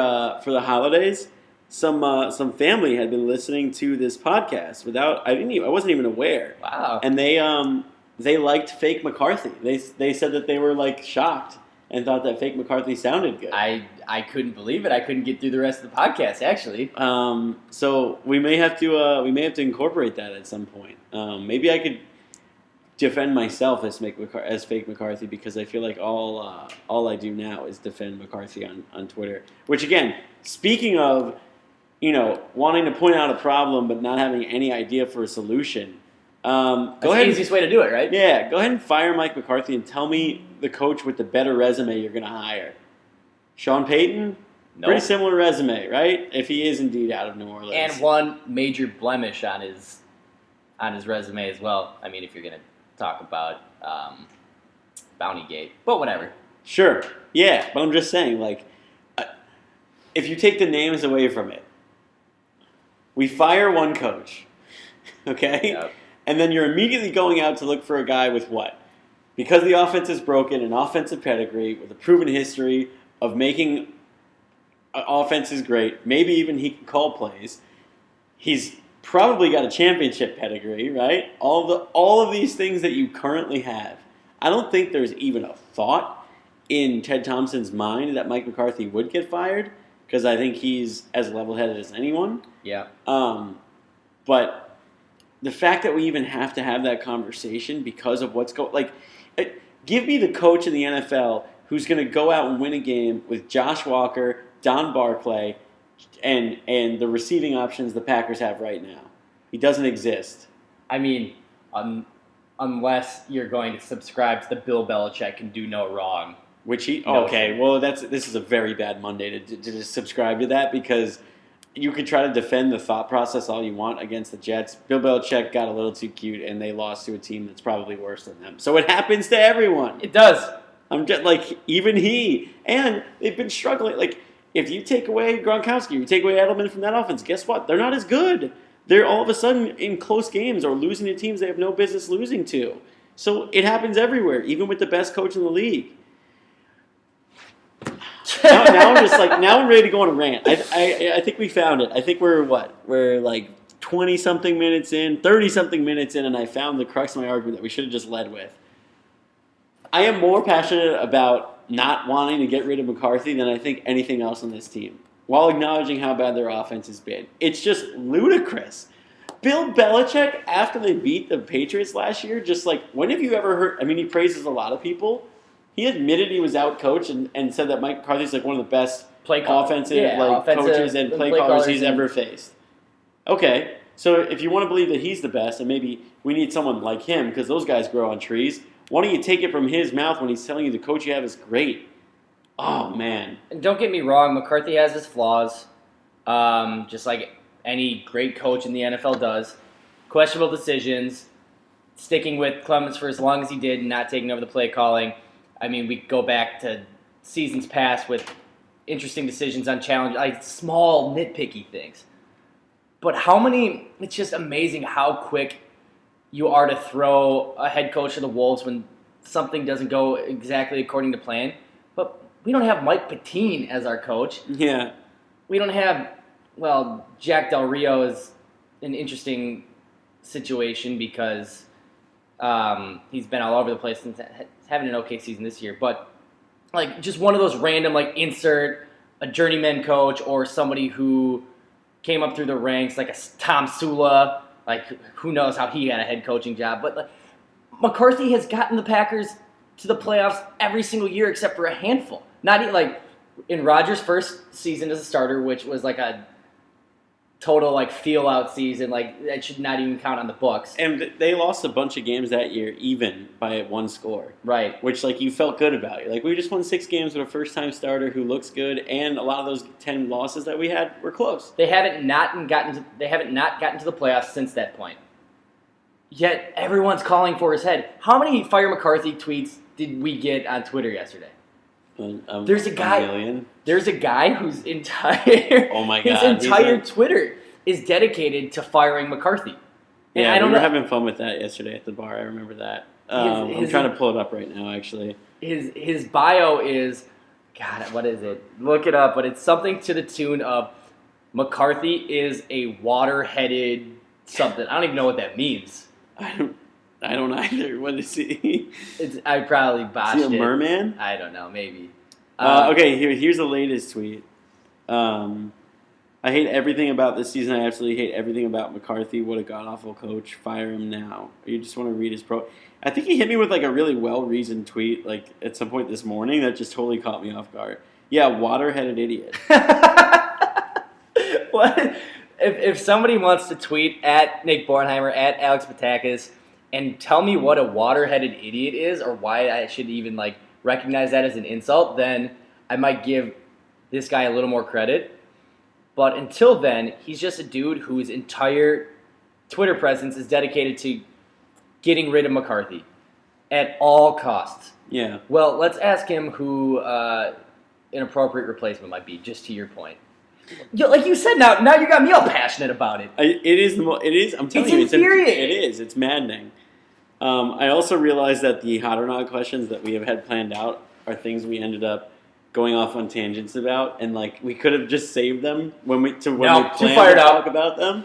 the holidays, some family had been listening to this podcast I wasn't even aware. Wow. And they liked Fake McCarthy. They said that they were like shocked and thought that Fake McCarthy sounded good. I couldn't believe it. I couldn't get through the rest of the podcast actually. So we may have to incorporate that at some point. Maybe I could defend myself as Fake McCarthy because I feel like all I do now is defend McCarthy on Twitter. Which again, speaking of wanting to point out a problem but not having any idea for a solution. That's the easiest way to do it, right? Yeah, go ahead and fire Mike McCarthy and tell me the coach with the better resume you're going to hire. Sean Payton? Nope. Pretty similar resume, right? If he is indeed out of New Orleans. And one major blemish on his resume as well. I mean, if you're going to talk about Bountygate. But whatever. Sure. Yeah, but I'm just saying, like, if you take the names away from it, we fire one coach, okay? Yep. And then you're immediately going out to look for a guy with what? Because the offense is broken, an offensive pedigree with a proven history of making offenses great. Maybe even he can call plays. He's probably got a championship pedigree, right? All of these things that you currently have. I don't think there's even a thought in Ted Thompson's mind that Mike McCarthy would get fired because I think he's as level-headed as anyone. Yeah. But the fact that we even have to have that conversation because of what's going, like, give me the coach in the NFL who's going to go out and win a game with Josh Walker, Don Barclay, and the receiving options the Packers have right now. He doesn't exist. I mean, unless you're going to subscribe to the Bill Belichick can do no wrong. Which this is a very bad Monday to just subscribe to that because you could try to defend the thought process all you want against the Jets. Bill Belichick got a little too cute, and they lost to a team that's probably worse than them. So it happens to everyone. It does. I'm just like, even he. And they've been struggling. Like, if you take away Gronkowski, you take away Edelman from that offense, guess what? They're not as good. They're all of a sudden in close games or losing to teams they have no business losing to. So it happens everywhere, even with the best coach in the league. now I'm ready to go on a rant. I think we found it. I think we're like 20-something minutes in, 30-something minutes in, and I found the crux of my argument that we should have just led with. I am more passionate about not wanting to get rid of McCarthy than I think anything else on this team, while acknowledging how bad their offense has been. It's just ludicrous. Bill Belichick, after they beat the Patriots last year, just like, when have you ever heard, I mean, he praises a lot of people. He admitted he was out-coached and said that Mike McCarthy's like one of the best offensive coaches and play callers he's ever faced. Okay, so if you want to believe that he's the best, and maybe we need someone like him, because those guys grow on trees, why don't you take it from his mouth when he's telling you the coach you have is great? Oh, man. And don't get me wrong, McCarthy has his flaws, just like any great coach in the NFL does. Questionable decisions, sticking with Clemens for as long as he did and not taking over the play calling. I mean, we go back to seasons past with interesting decisions on challenge, like small nitpicky things. But it's just amazing how quick you are to throw a head coach to the wolves when something doesn't go exactly according to plan. But we don't have Mike Patine as our coach. Yeah. We don't have, Jack Del Rio is an interesting situation because he's been all over the place and having an okay season this year. But just one of those random insert a journeyman coach or somebody who came up through the ranks, like a Tom Sula. Like, who knows how he got a head coaching job. But like, McCarthy has gotten the Packers to the playoffs every single year except for a handful. Not even, like, in Rodgers' first season as a starter, which was like a total like feel-out season, like that should not even count on the books. And they lost a bunch of games that year, even by one score. Right. Which, like, you felt good about. You're like, we just won 6 games with a first-time starter who looks good, and a lot of those 10 losses that we had were close. They haven't not gotten to the playoffs since that point. Yet everyone's calling for his head. How many Fire McCarthy tweets did we get on Twitter yesterday? There's a guy whose entire oh my God, his entire Twitter is dedicated to firing McCarthy. And yeah, I don't we were know, having fun with that yesterday at the bar. I remember that. I'm trying to pull it up right now, actually. His bio is, God, what is it? Look it up, but it's something to the tune of McCarthy is a water-headed something. I don't even know what that means. I don't either. What is he? I probably botched it. Is he a merman? I don't know. Maybe. Okay, here's the latest tweet. I hate everything about this season. I absolutely hate everything about McCarthy. What a god-awful coach. Fire him now. You just want to read his pro... I think he hit me with like a really well-reasoned tweet like at some point this morning that just totally caught me off guard. Yeah, water-headed idiot. What? If somebody wants to tweet at Nick Bornheimer, at Alex Patakis, and tell me what a water-headed idiot is or why I should even like recognize that as an insult, then I might give this guy a little more credit. But until then, he's just a dude whose entire Twitter presence is dedicated to getting rid of McCarthy at all costs. Yeah. Well, let's ask him who an appropriate replacement might be, just to your point. Like you said, now you got me all passionate about it. It is. I'm telling you, infuriating. It is. It's maddening. I also realized that the hot or not questions that we have had planned out are things we ended up going off on tangents about, and like we could have just saved them when we planned to talk about them.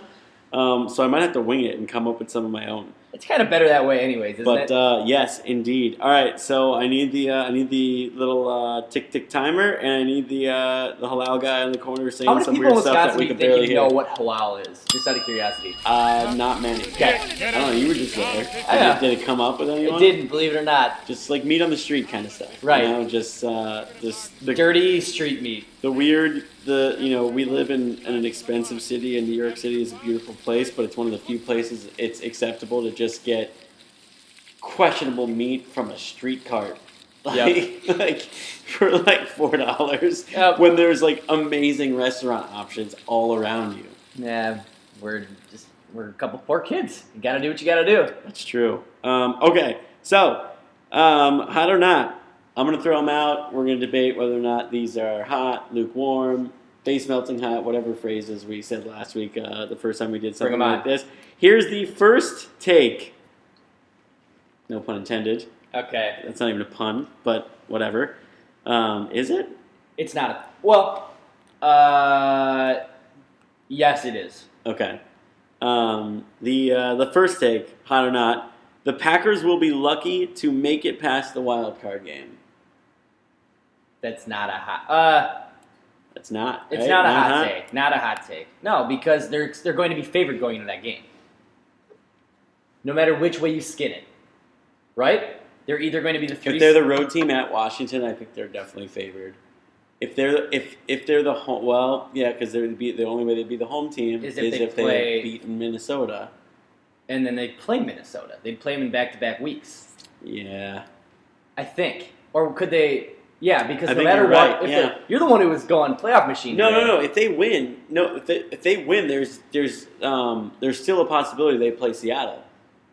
So I might have to wing it and come up with some of my own. It's kind of better that way, anyways, isn't it? But yes, indeed. All right, so I need the little tick timer, and I need the halal guy in the corner saying some weird stuff that we could barely hear. Know what halal is? Just out of curiosity. Not many. Okay. I don't know. You were just there. Yeah. Did it come up with anyone? It didn't, believe it or not. Just like meat on the street kind of stuff. Right. You know, just the dirty street meat. The weird. We live in an expensive city, and New York City is a beautiful place, but it's one of the few places it's acceptable to just get questionable meat from a street cart, like for like $4, when there's like amazing restaurant options all around you. Yeah, we're a couple poor kids. You gotta do what you gotta do. That's true. Okay, so hot or not, I'm gonna throw them out. We're gonna debate whether or not these are hot, lukewarm, face melting hot, whatever phrases we said last week. The first time we did something like this. Here's the first take. No pun intended. Okay. That's not even a pun, but whatever. Is it? It's not. Yes, it is. Okay. The first take, hot or not, the Packers will be lucky to make it past the wild card game. That's not a hot. It's not. It's right? not a hot take. Not a hot take. No, because they're going to be favored going into that game. No matter which way you skin it, right? They're either going to be the three. If they're the road team at Washington, I think they're definitely favored. If they're the home, well, yeah, because the only way they'd be the home team is if they had beaten Minnesota. And then they play Minnesota. They'd play them in back-to-back weeks. Yeah. I think. Or could they... Yeah, because no you're matter what... right. You're the one who was going playoff machine. No. If they win... if they win, there's still a possibility they play Seattle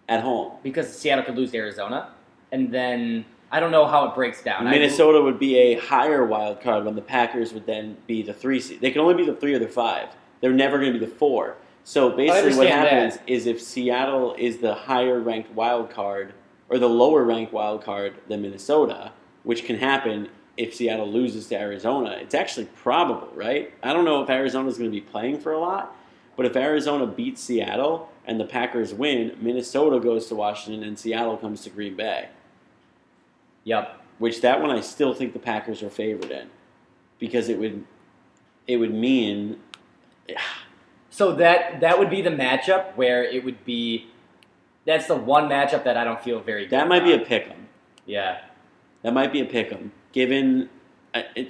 at home. Because Seattle could lose to Arizona. And then... I don't know how it breaks down. Minnesota would be a higher wild card when the Packers would then be the 3 seed. They can only be the 3 or the 5. They're never going to be the 4. So basically what happens is if Seattle is the higher ranked wild card or the lower ranked wild card than Minnesota, which can happen if Seattle loses to Arizona, it's actually probable, right? I don't know if Arizona's going to be playing for a lot, but if Arizona beats Seattle and the Packers win, Minnesota goes to Washington and Seattle comes to Green Bay. Yep. Which that one I still think the Packers are favored in, because it would mean So that would be the matchup where it would be. That's the one matchup that I don't feel very good That might be a about. pick'em. Yeah. That might be a pick'em. Given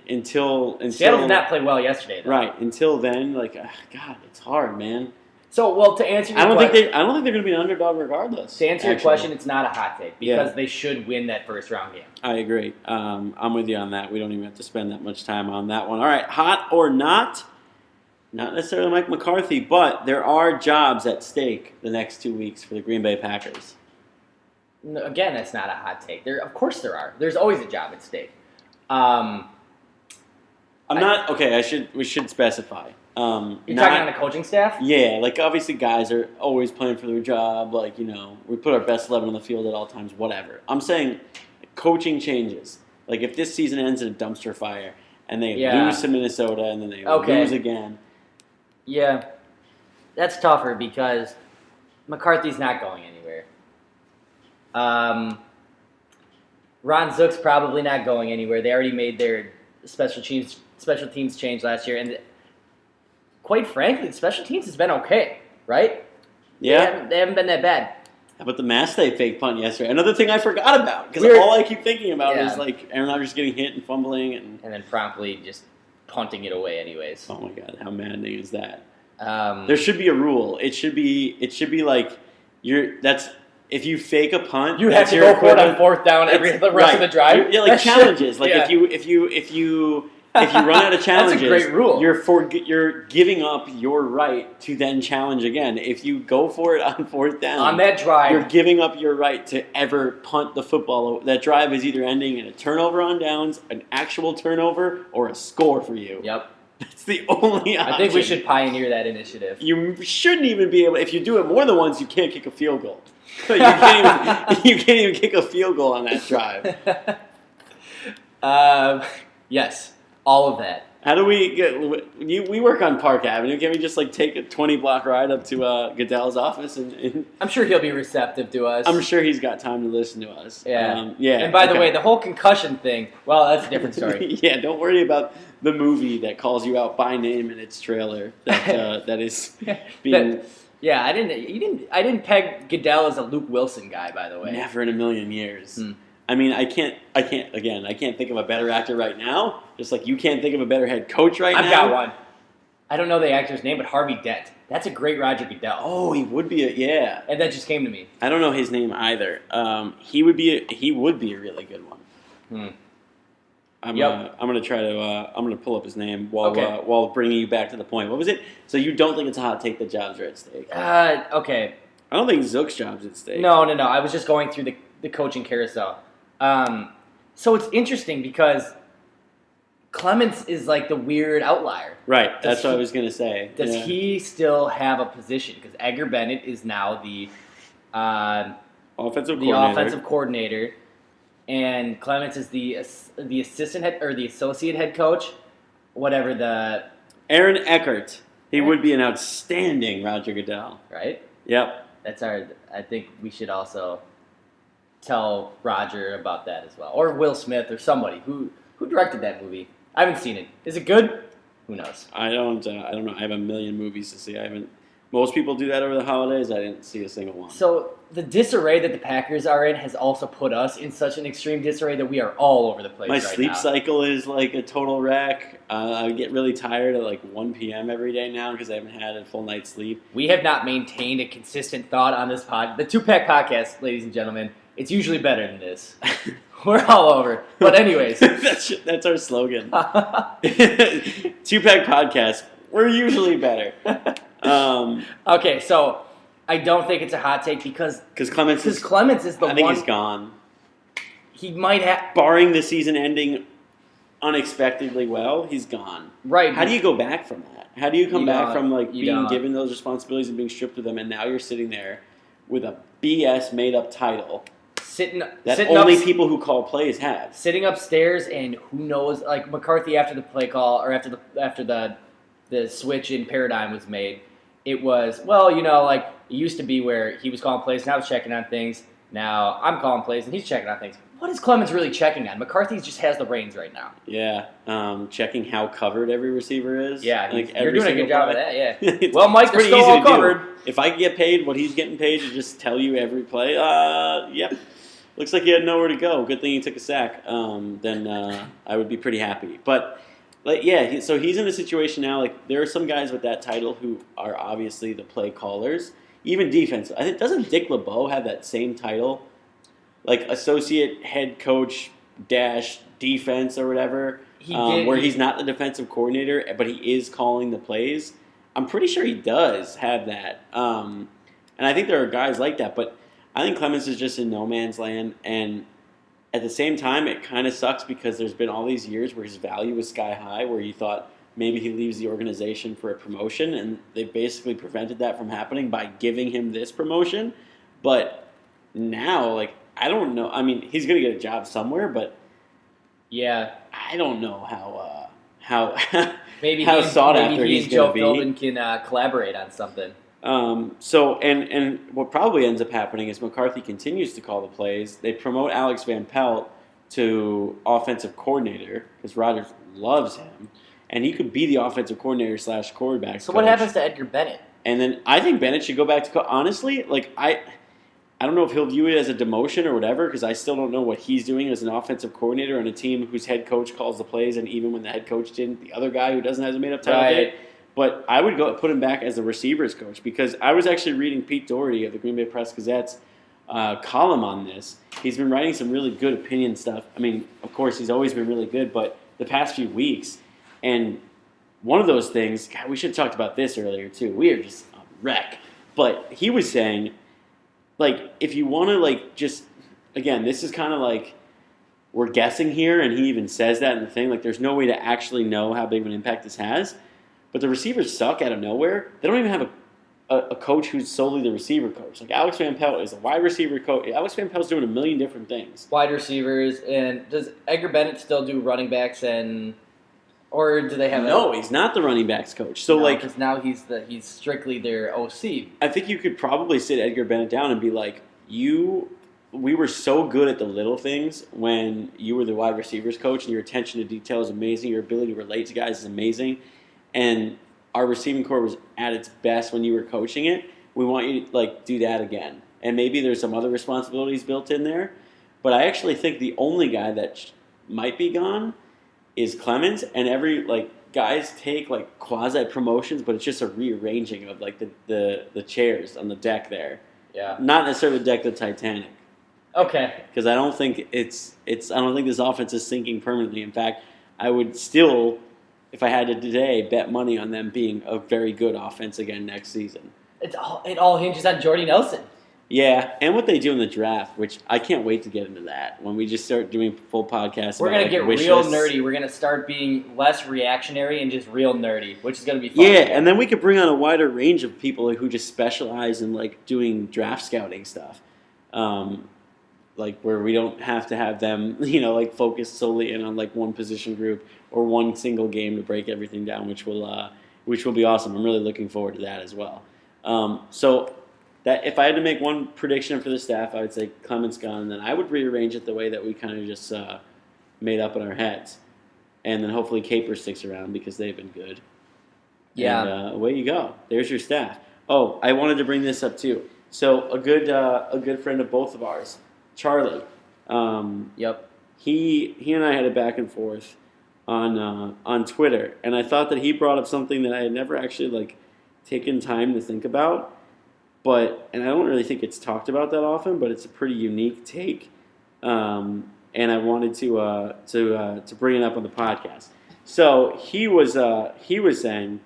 until Seattle did not play well yesterday, though. Right. Until then, God, it's hard, man. So, well, to answer your I don't question, think they're going to be an underdog regardless. to answer your actually. question, it's not a hot take because Yeah. they should win that first round game. I agree. I'm with you on that. We don't even have to spend that much time on that one. All right, hot or not? Not necessarily Mike McCarthy, but there are jobs at stake the next 2 weeks for the Green Bay Packers. No, again, that's not a hot take. Of course there are. There's always a job at stake. We should specify. You're talking on the coaching staff? Yeah, obviously guys are always playing for their job. We put our best 11 on the field at all times, whatever. I'm saying coaching changes. If this season ends in a dumpster fire and they lose to Minnesota and then they lose again. Yeah, that's tougher because McCarthy's not going anywhere. Ron Zook's probably not going anywhere. They already made their special teams change last year, and quite frankly, special teams has been okay, right? Yeah. They haven't been that bad. How about the Mastay fake punt yesterday? Another thing I forgot about because all I keep thinking about is Aaron Rodgers getting hit and fumbling and then promptly just punting it away anyways. Oh my God, how maddening is that? There should be a rule. It should be if you fake a punt, you have to go for it on fourth down the rest of the drive. Challenges. If you run out of challenges, that's a great rule. You're giving up your right to then challenge again. If you go for it on fourth down on that drive, you're giving up your right to ever punt the football. That drive is either ending in a turnover on downs, an actual turnover, or a score for you. Yep. That's the only option. I think we should pioneer that initiative. You shouldn't even be able. If you do it more than once, you can't kick a field goal. You can't even kick a field goal on that drive. Yes, all of that. How do we get? We work on Park Avenue. Can we just take a 20-block ride up to Goodell's office? And I'm sure he'll be receptive to us. I'm sure he's got time to listen to us. Yeah. Yeah. And by the way, the whole concussion thing. Well, that's a different story. Yeah. Don't worry about the movie that calls you out by name in its trailer. That is being. Yeah, I didn't peg Goodell as a Luke Wilson guy. By the way, never in a million years. I mean, I can't think of a better actor right now. Just like you can't think of a better head coach right now. I've got one. I don't know the actor's name, but Harvey Dent. That's a great Roger Goodell. Oh, he would be And that just came to me. I don't know his name either. He would be a really good one. I'm gonna try to. I'm gonna pull up his name while bringing you back to the point. What was it? So you don't think it's a hot take that jobs are at stake? Okay. I don't think Zook's job's at stake. No. I was just going through the coaching carousel. So it's interesting because Clements is the weird outlier. Right. That's what I was gonna say. Does he still have a position? Because Edgar Bennett is now the offensive coordinator. And Clements is the assistant head or the associate head coach, whatever the Aaron Eckert. He would be an outstanding Roger Goodell. Right? Yep. I think we should also tell Roger about that as well, or Will Smith or somebody who directed that movie. I haven't seen it. Is it good? Who knows? I don't know. I have a million movies to see. Most people do that over the holidays. I didn't see a single one. So the disarray that the Packers are in has also put us in such an extreme disarray that we are all over the place. My sleep cycle is a total wreck. I get really tired at 1 p.m. every day now because I haven't had a full night's sleep. We have not maintained a consistent thought on this pod. The 2-Pack Podcast, ladies and gentlemen, it's usually better than this. We're all over. But anyways. That's our slogan. 2-Pack Podcast. We're usually better. Okay, so I don't think it's a hot take because Clements is the one. I think he's gone. He might have, barring the season ending unexpectedly well, he's gone. Right. How do you go back from that? How do you come back from being given those responsibilities and being stripped of them, and now you're sitting there with a BS made up title people who call plays have, sitting upstairs, and who knows, McCarthy after the play call or after the switch in paradigm was made. It was, it used to be where he was calling plays and I was checking on things. Now, I'm calling plays, and he's checking on things. What is Clemens really checking on? McCarthy just has the reins right now. Yeah, checking how covered every receiver is. Yeah, like you're doing a good job of that, yeah. Well, Mike, they're still all covered. If I could get paid what he's getting paid to just tell you every play, yep. Looks like he had nowhere to go. Good thing he took a sack. Then I would be pretty happy. But, so he's in a situation now, like, there are some guys with that title who are obviously the play callers. Even defense. I think, doesn't Dick LeBeau have that same title? Like, associate head coach - defense or whatever, where he's not the defensive coordinator, but he is calling the plays. I'm pretty sure he does have that. And I think there are guys like that, but I think Clemens is just in no man's land. And at the same time, it kind of sucks because there's been all these years where his value was sky high, where you thought maybe he leaves the organization for a promotion, and they basically prevented that from happening by giving him this promotion. But now, like, I don't know. I mean, he's going to get a job somewhere, but yeah, I don't know how maybe how sought after maybe he's going to be. Joe Philbin can collaborate on something. So what probably ends up happening is McCarthy continues to call the plays. They promote Alex Van Pelt to offensive coordinator because Rodgers loves him, and he could be the offensive coordinator / quarterback. So what happens to Edgar Bennett? And then I think Bennett should go back to honestly, like I don't know if he'll view it as a demotion or whatever, because I still don't know what he's doing as an offensive coordinator on a team whose head coach calls the plays, and even when the head coach didn't, the other guy who doesn't have a made-up title did. But I would go put him back as the receivers coach, because I was actually reading Pete Doherty of the Green Bay Press-Gazette's column on this. He's been writing some really good opinion stuff. I mean, of course, he's always been really good, but the past few weeks, and one of those things, God, we should have talked about this earlier too. We are just a wreck. But he was saying, like, if you want to, like, just, again, this is kind of like we're guessing here, and he even says that in the thing. Like, there's no way to actually know how big of an impact this has. But the receivers suck out of nowhere. They don't even have a coach who's solely the receiver coach. Like, Alex Van Pelt is a wide receiver coach. Alex Van Pelt's doing a million different things. Wide receivers, and does Edgar Bennett still do running backs or do they have? No, he's not the running backs coach. So because now he's strictly their OC. I think you could probably sit Edgar Bennett down and be like, we were so good at the little things when you were the wide receivers coach, and your attention to detail is amazing. Your ability to relate to guys is amazing, and our receiving core was at its best when you were coaching it. We want you to do that again, and maybe there's some other responsibilities built in there. But I actually think the only guy that might be gone is Clemens, and every guys take quasi promotions, but it's just a rearranging of the chairs on the deck there. Yeah. Not necessarily the deck of the Titanic. Okay. Because I don't think I don't think this offense is sinking permanently. In fact, I would still, if I had to today, bet money on them being a very good offense again next season. It all hinges on Jordy Nelson. Yeah, and what they do in the draft, which I can't wait to get into that when we just start doing full podcasts. We're going to get real nerdy. We're going to start being less reactionary and just real nerdy, which is going to be fun. Yeah, and then we could bring on a wider range of people who just specialize in doing draft scouting stuff. Where we don't have to have them, focus solely in on one position group or one single game to break everything down, which will be awesome. I'm really looking forward to that as well. So that if I had to make one prediction for the staff, I would say Clemens gone, and then I would rearrange it the way that we kind of just made up in our heads, and then hopefully Capers sticks around because they've been good. Yeah. And away you go. There's your staff. Oh, I wanted to bring this up too. So a good friend of both of ours, Charlie. Yep. He and I had a back and forth on Twitter, and I thought that he brought up something that I had never actually taken time to think about. And I don't really think it's talked about that often, but it's a pretty unique take, and I wanted to bring it up on the podcast. So he was saying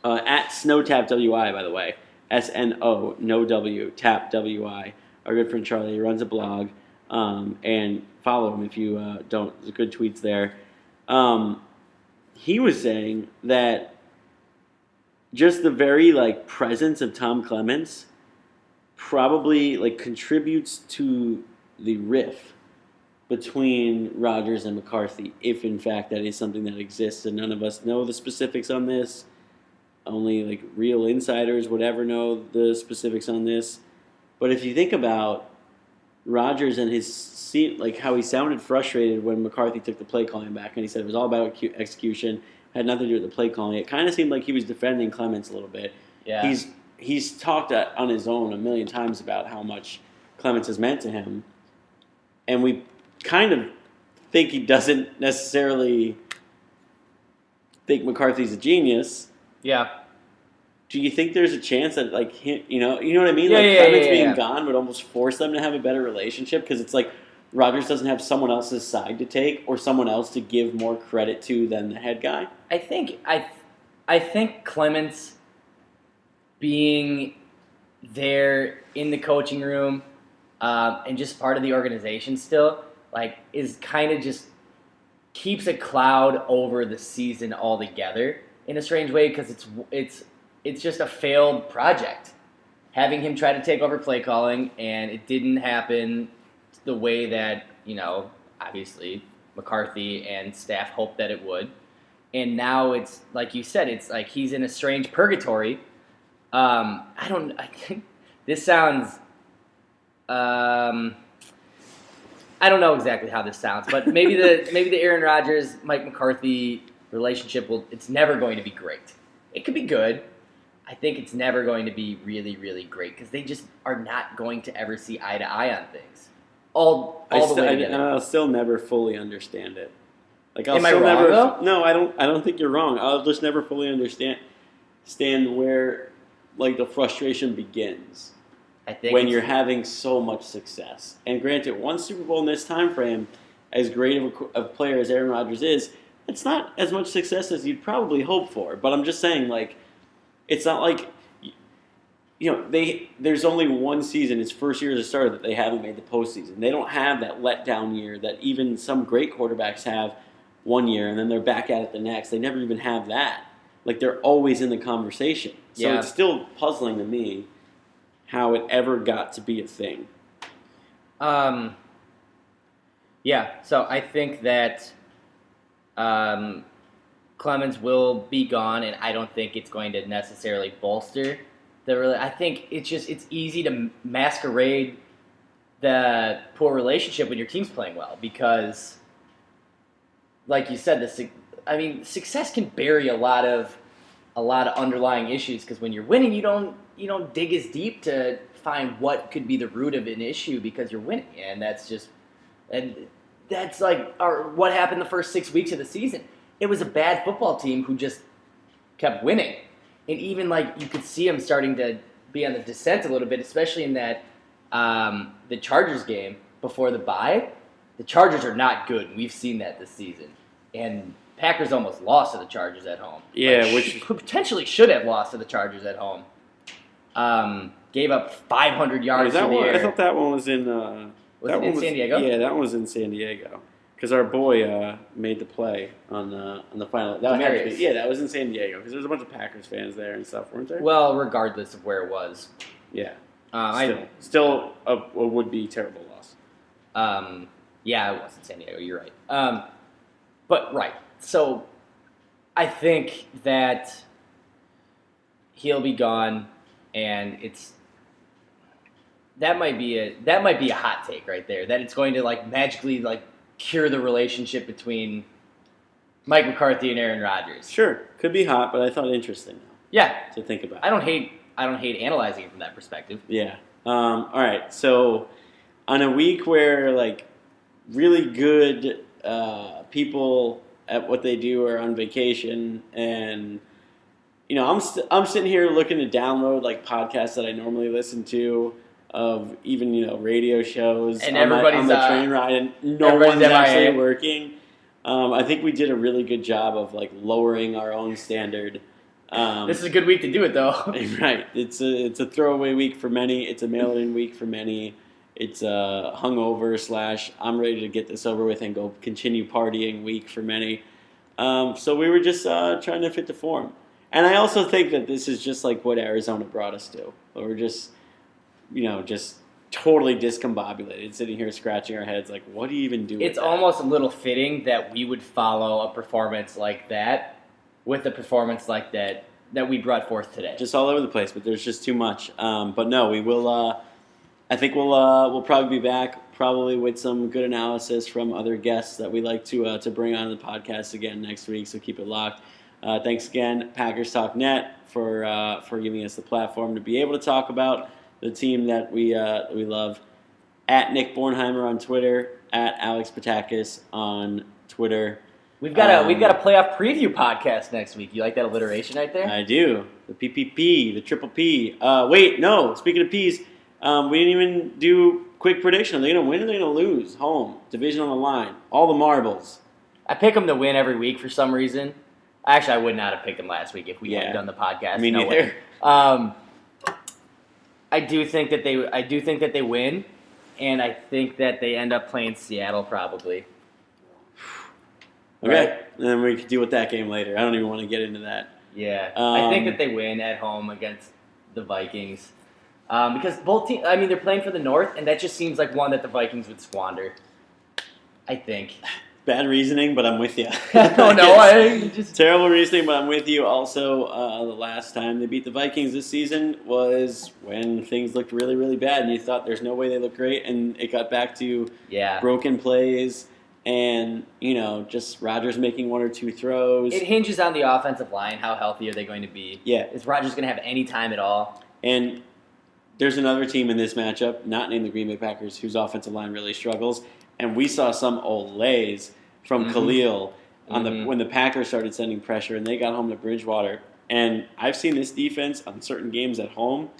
at SnowTapWI, by the way, SNO no W Tap WI, our good friend Charlie. He runs a blog, and follow him if you don't. There's good tweets there. He was saying that just the very presence of Tom Clements probably contributes to the rift between Rodgers and McCarthy, if in fact that is something that exists, and none of us know the specifics on this. Only real insiders, whatever, know the specifics on this. But if you think about Rodgers and like how he sounded frustrated when McCarthy took the play calling back, and he said it was all about execution, had nothing to do with the play calling. It kind of seemed like he was defending Clements a little bit. Yeah. He's talked on his own a million times about how much Clements has meant to him, and we kind of think he doesn't necessarily think McCarthy's a genius. Yeah. Do you think there's a chance that, like, you know what I mean? Yeah, like, Clements being yeah. gone would almost force them to have a better relationship because it's like Rodgers doesn't have someone else's side to take or someone else to give more credit to than the head guy. I think Clements being there in the coaching room and just part of the organization still, like, is kind of just keeps a cloud over the season altogether in a strange way because it's just a failed project. Having him try to take over play calling, and it didn't happen the way that, obviously McCarthy and staff hoped that it would. And now it's, like you said, it's like he's in a strange purgatory. I think this sounds, I don't know exactly how this sounds, but maybe the Aaron Rodgers, Mike McCarthy relationship it's never going to be great. It could be good. I think it's never going to be really, really great because they just are not going to ever see eye to eye on things. All the way together. I'll still never fully understand it. Like, Am I wrong, though? No, I don't think you're wrong. I'll just never fully understand where, like, the frustration begins. I think when you're having so much success. And granted, one Super Bowl in this time frame, as great of a player as Aaron Rodgers is, it's not as much success as you'd probably hope for. But I'm just saying, like, it's not like, there's only one season, his first year as a starter, that they haven't made the postseason. They don't have that letdown year that even some great quarterbacks have one year and then they're back at it the next. They never even have that. Like, they're always in the conversation. So It's still puzzling to me how it ever got to be a thing. Yeah, so I think that Clemens will be gone, and I don't think it's going to necessarily bolster I think it's easy to masquerade the poor relationship when your team's playing well because, like you said, success can bury a lot of underlying issues because when you're winning, you don't dig as deep to find what could be the root of an issue because you're winning, and that's like what happened the first 6 weeks of the season. It was a bad football team who just kept winning. And even, like, you could see them starting to be on the descent a little bit, especially in that the Chargers game before the bye. The Chargers are not good. We've seen that this season. And Packers almost lost to the Chargers at home. Yeah, which potentially should have lost to the Chargers at home. Gave up 500 yards in the air. I thought that one was in... Was it in San Diego? Yeah, that one was in San Diego. Because our boy made the play on the final. That was in San Diego because there's a bunch of Packers fans there and stuff, weren't there? Well, regardless of where it was. Yeah. Still a would-be terrible loss. Yeah, it was in San Diego. You're right. But right. So I think that he'll be gone, and that might be a hot take right there. That it's going to, like, magically, like, cure the relationship between Mike McCarthy and Aaron Rodgers. Sure, could be hot, but I thought it interesting. Yeah, to think about. I don't hate analyzing it from that perspective. Yeah. All right. So on a week where, like, really good people at what they do are on vacation, and I'm sitting here looking to download, like, podcasts that I normally listen to. Of even radio shows and on the train ride, and no one's actually working. I think we did a really good job of, like, lowering our own standard. This is a good week to do it, though. Right, it's a throwaway week for many. It's a mail-in week for many. It's a hungover / I'm ready to get this over with and go continue partying week for many. So we were just trying to fit the form, and I also think that this is just like what Arizona brought us to. We're just just totally discombobulated, sitting here scratching our heads like, what do you even do with It's that? almost a little fitting that we would follow a performance like that with a performance like that we brought forth today. Just all over the place, but there's just too much. But no, we will I think we'll probably be back, probably with some good analysis from other guests that we like to bring on the podcast again next week. So keep it locked. Thanks again, Packers Talk Net, for giving us the platform to be able to talk about the team that we love. At Nick Bornheimer on Twitter, at Alex Patakis on Twitter. We've got a playoff preview podcast next week. You like that alliteration right there? I do. The PPP, the triple P. Wait, no. Speaking of P's, we didn't even do quick prediction. Are they going to win or are they going to lose? Home, division on the line, all the marbles. I pick them to win every week for some reason. Actually, I would not have picked them last week if we hadn't done the podcast. Me neither. I do think that they win, and I think that they end up playing Seattle probably. Okay, Right? and then we can deal with that game later. I don't even want to get into that. Yeah, I think that they win at home against the Vikings because both teams. I mean, they're playing for the North, and that just seems like one that the Vikings would squander. I think. Bad reasoning, but I'm with you. Oh no, I just terrible reasoning, but I'm with you. Also, the last time they beat the Vikings this season was when things looked really, really bad, and you thought there's no way they look great, and it got back to broken plays and just Rodgers making one or two throws. It hinges on the offensive line. How healthy are they going to be? Yeah, is Rodgers going to have any time at all? And there's another team in this matchup, not named the Green Bay Packers, whose offensive line really struggles. And we saw some olays from Khalil when the Packers started sending pressure and they got home to Bridgewater. And I've seen this defense on certain games at home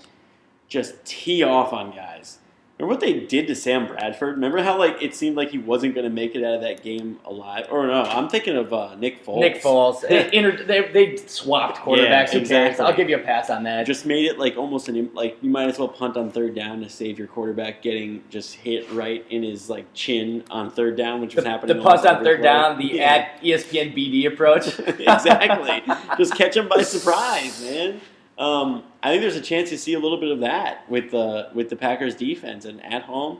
just tee off on guys. Remember what they did to Sam Bradford? Remember how it seemed like he wasn't going to make it out of that game alive? Or no, I'm thinking of Nick Foles. Nick Foles. they swapped quarterbacks. Yeah, exactly. I'll give you a pass on that. Just made it almost you might as well punt on third down to save your quarterback getting just hit right in his chin on third down, which was happening. The punt on third down, at ESPN BD approach. Exactly. Just catch them by surprise, man. I think there's a chance to see a little bit of that with the Packers defense, and at home,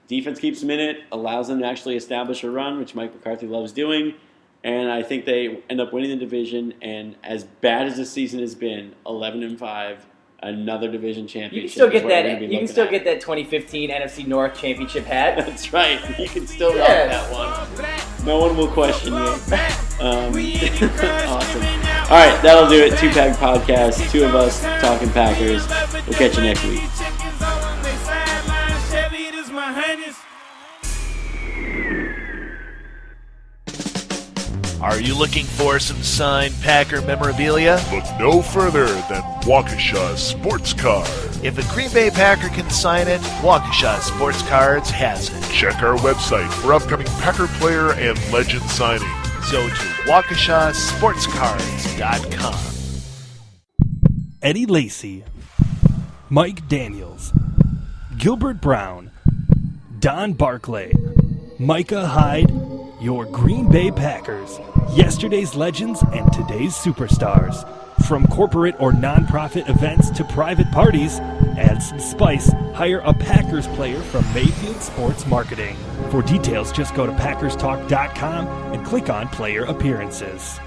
defense keeps them in it, allows them to actually establish a run, which Mike McCarthy loves doing, and I think they end up winning the division. And as bad as this season has been, 11-5, another division championship. You can still get that. You can still get that 2015 NFC North championship hat. That's right. You can still rock that one. No one will question you. Awesome. All right, that'll do it. Two-Pack Podcast. Two of us talking Packers. We'll catch you next week. Are you looking for some signed Packer memorabilia? Look no further than Waukesha Sports Card. If a Green Bay Packer can sign it, Waukesha Sports Cards has it. Check our website for upcoming Packer player and legend signings. Go to WaukeshaSportsCards.com. Eddie Lacy, Mike Daniels, Gilbert Brown, Don Barclay, Micah Hyde, your Green Bay Packers, yesterday's legends and today's superstars. From corporate or nonprofit events to private parties, add some spice, hire a Packers player from Mayfield Sports Marketing. For details, just go to PackersTalk.com and click on Player Appearances.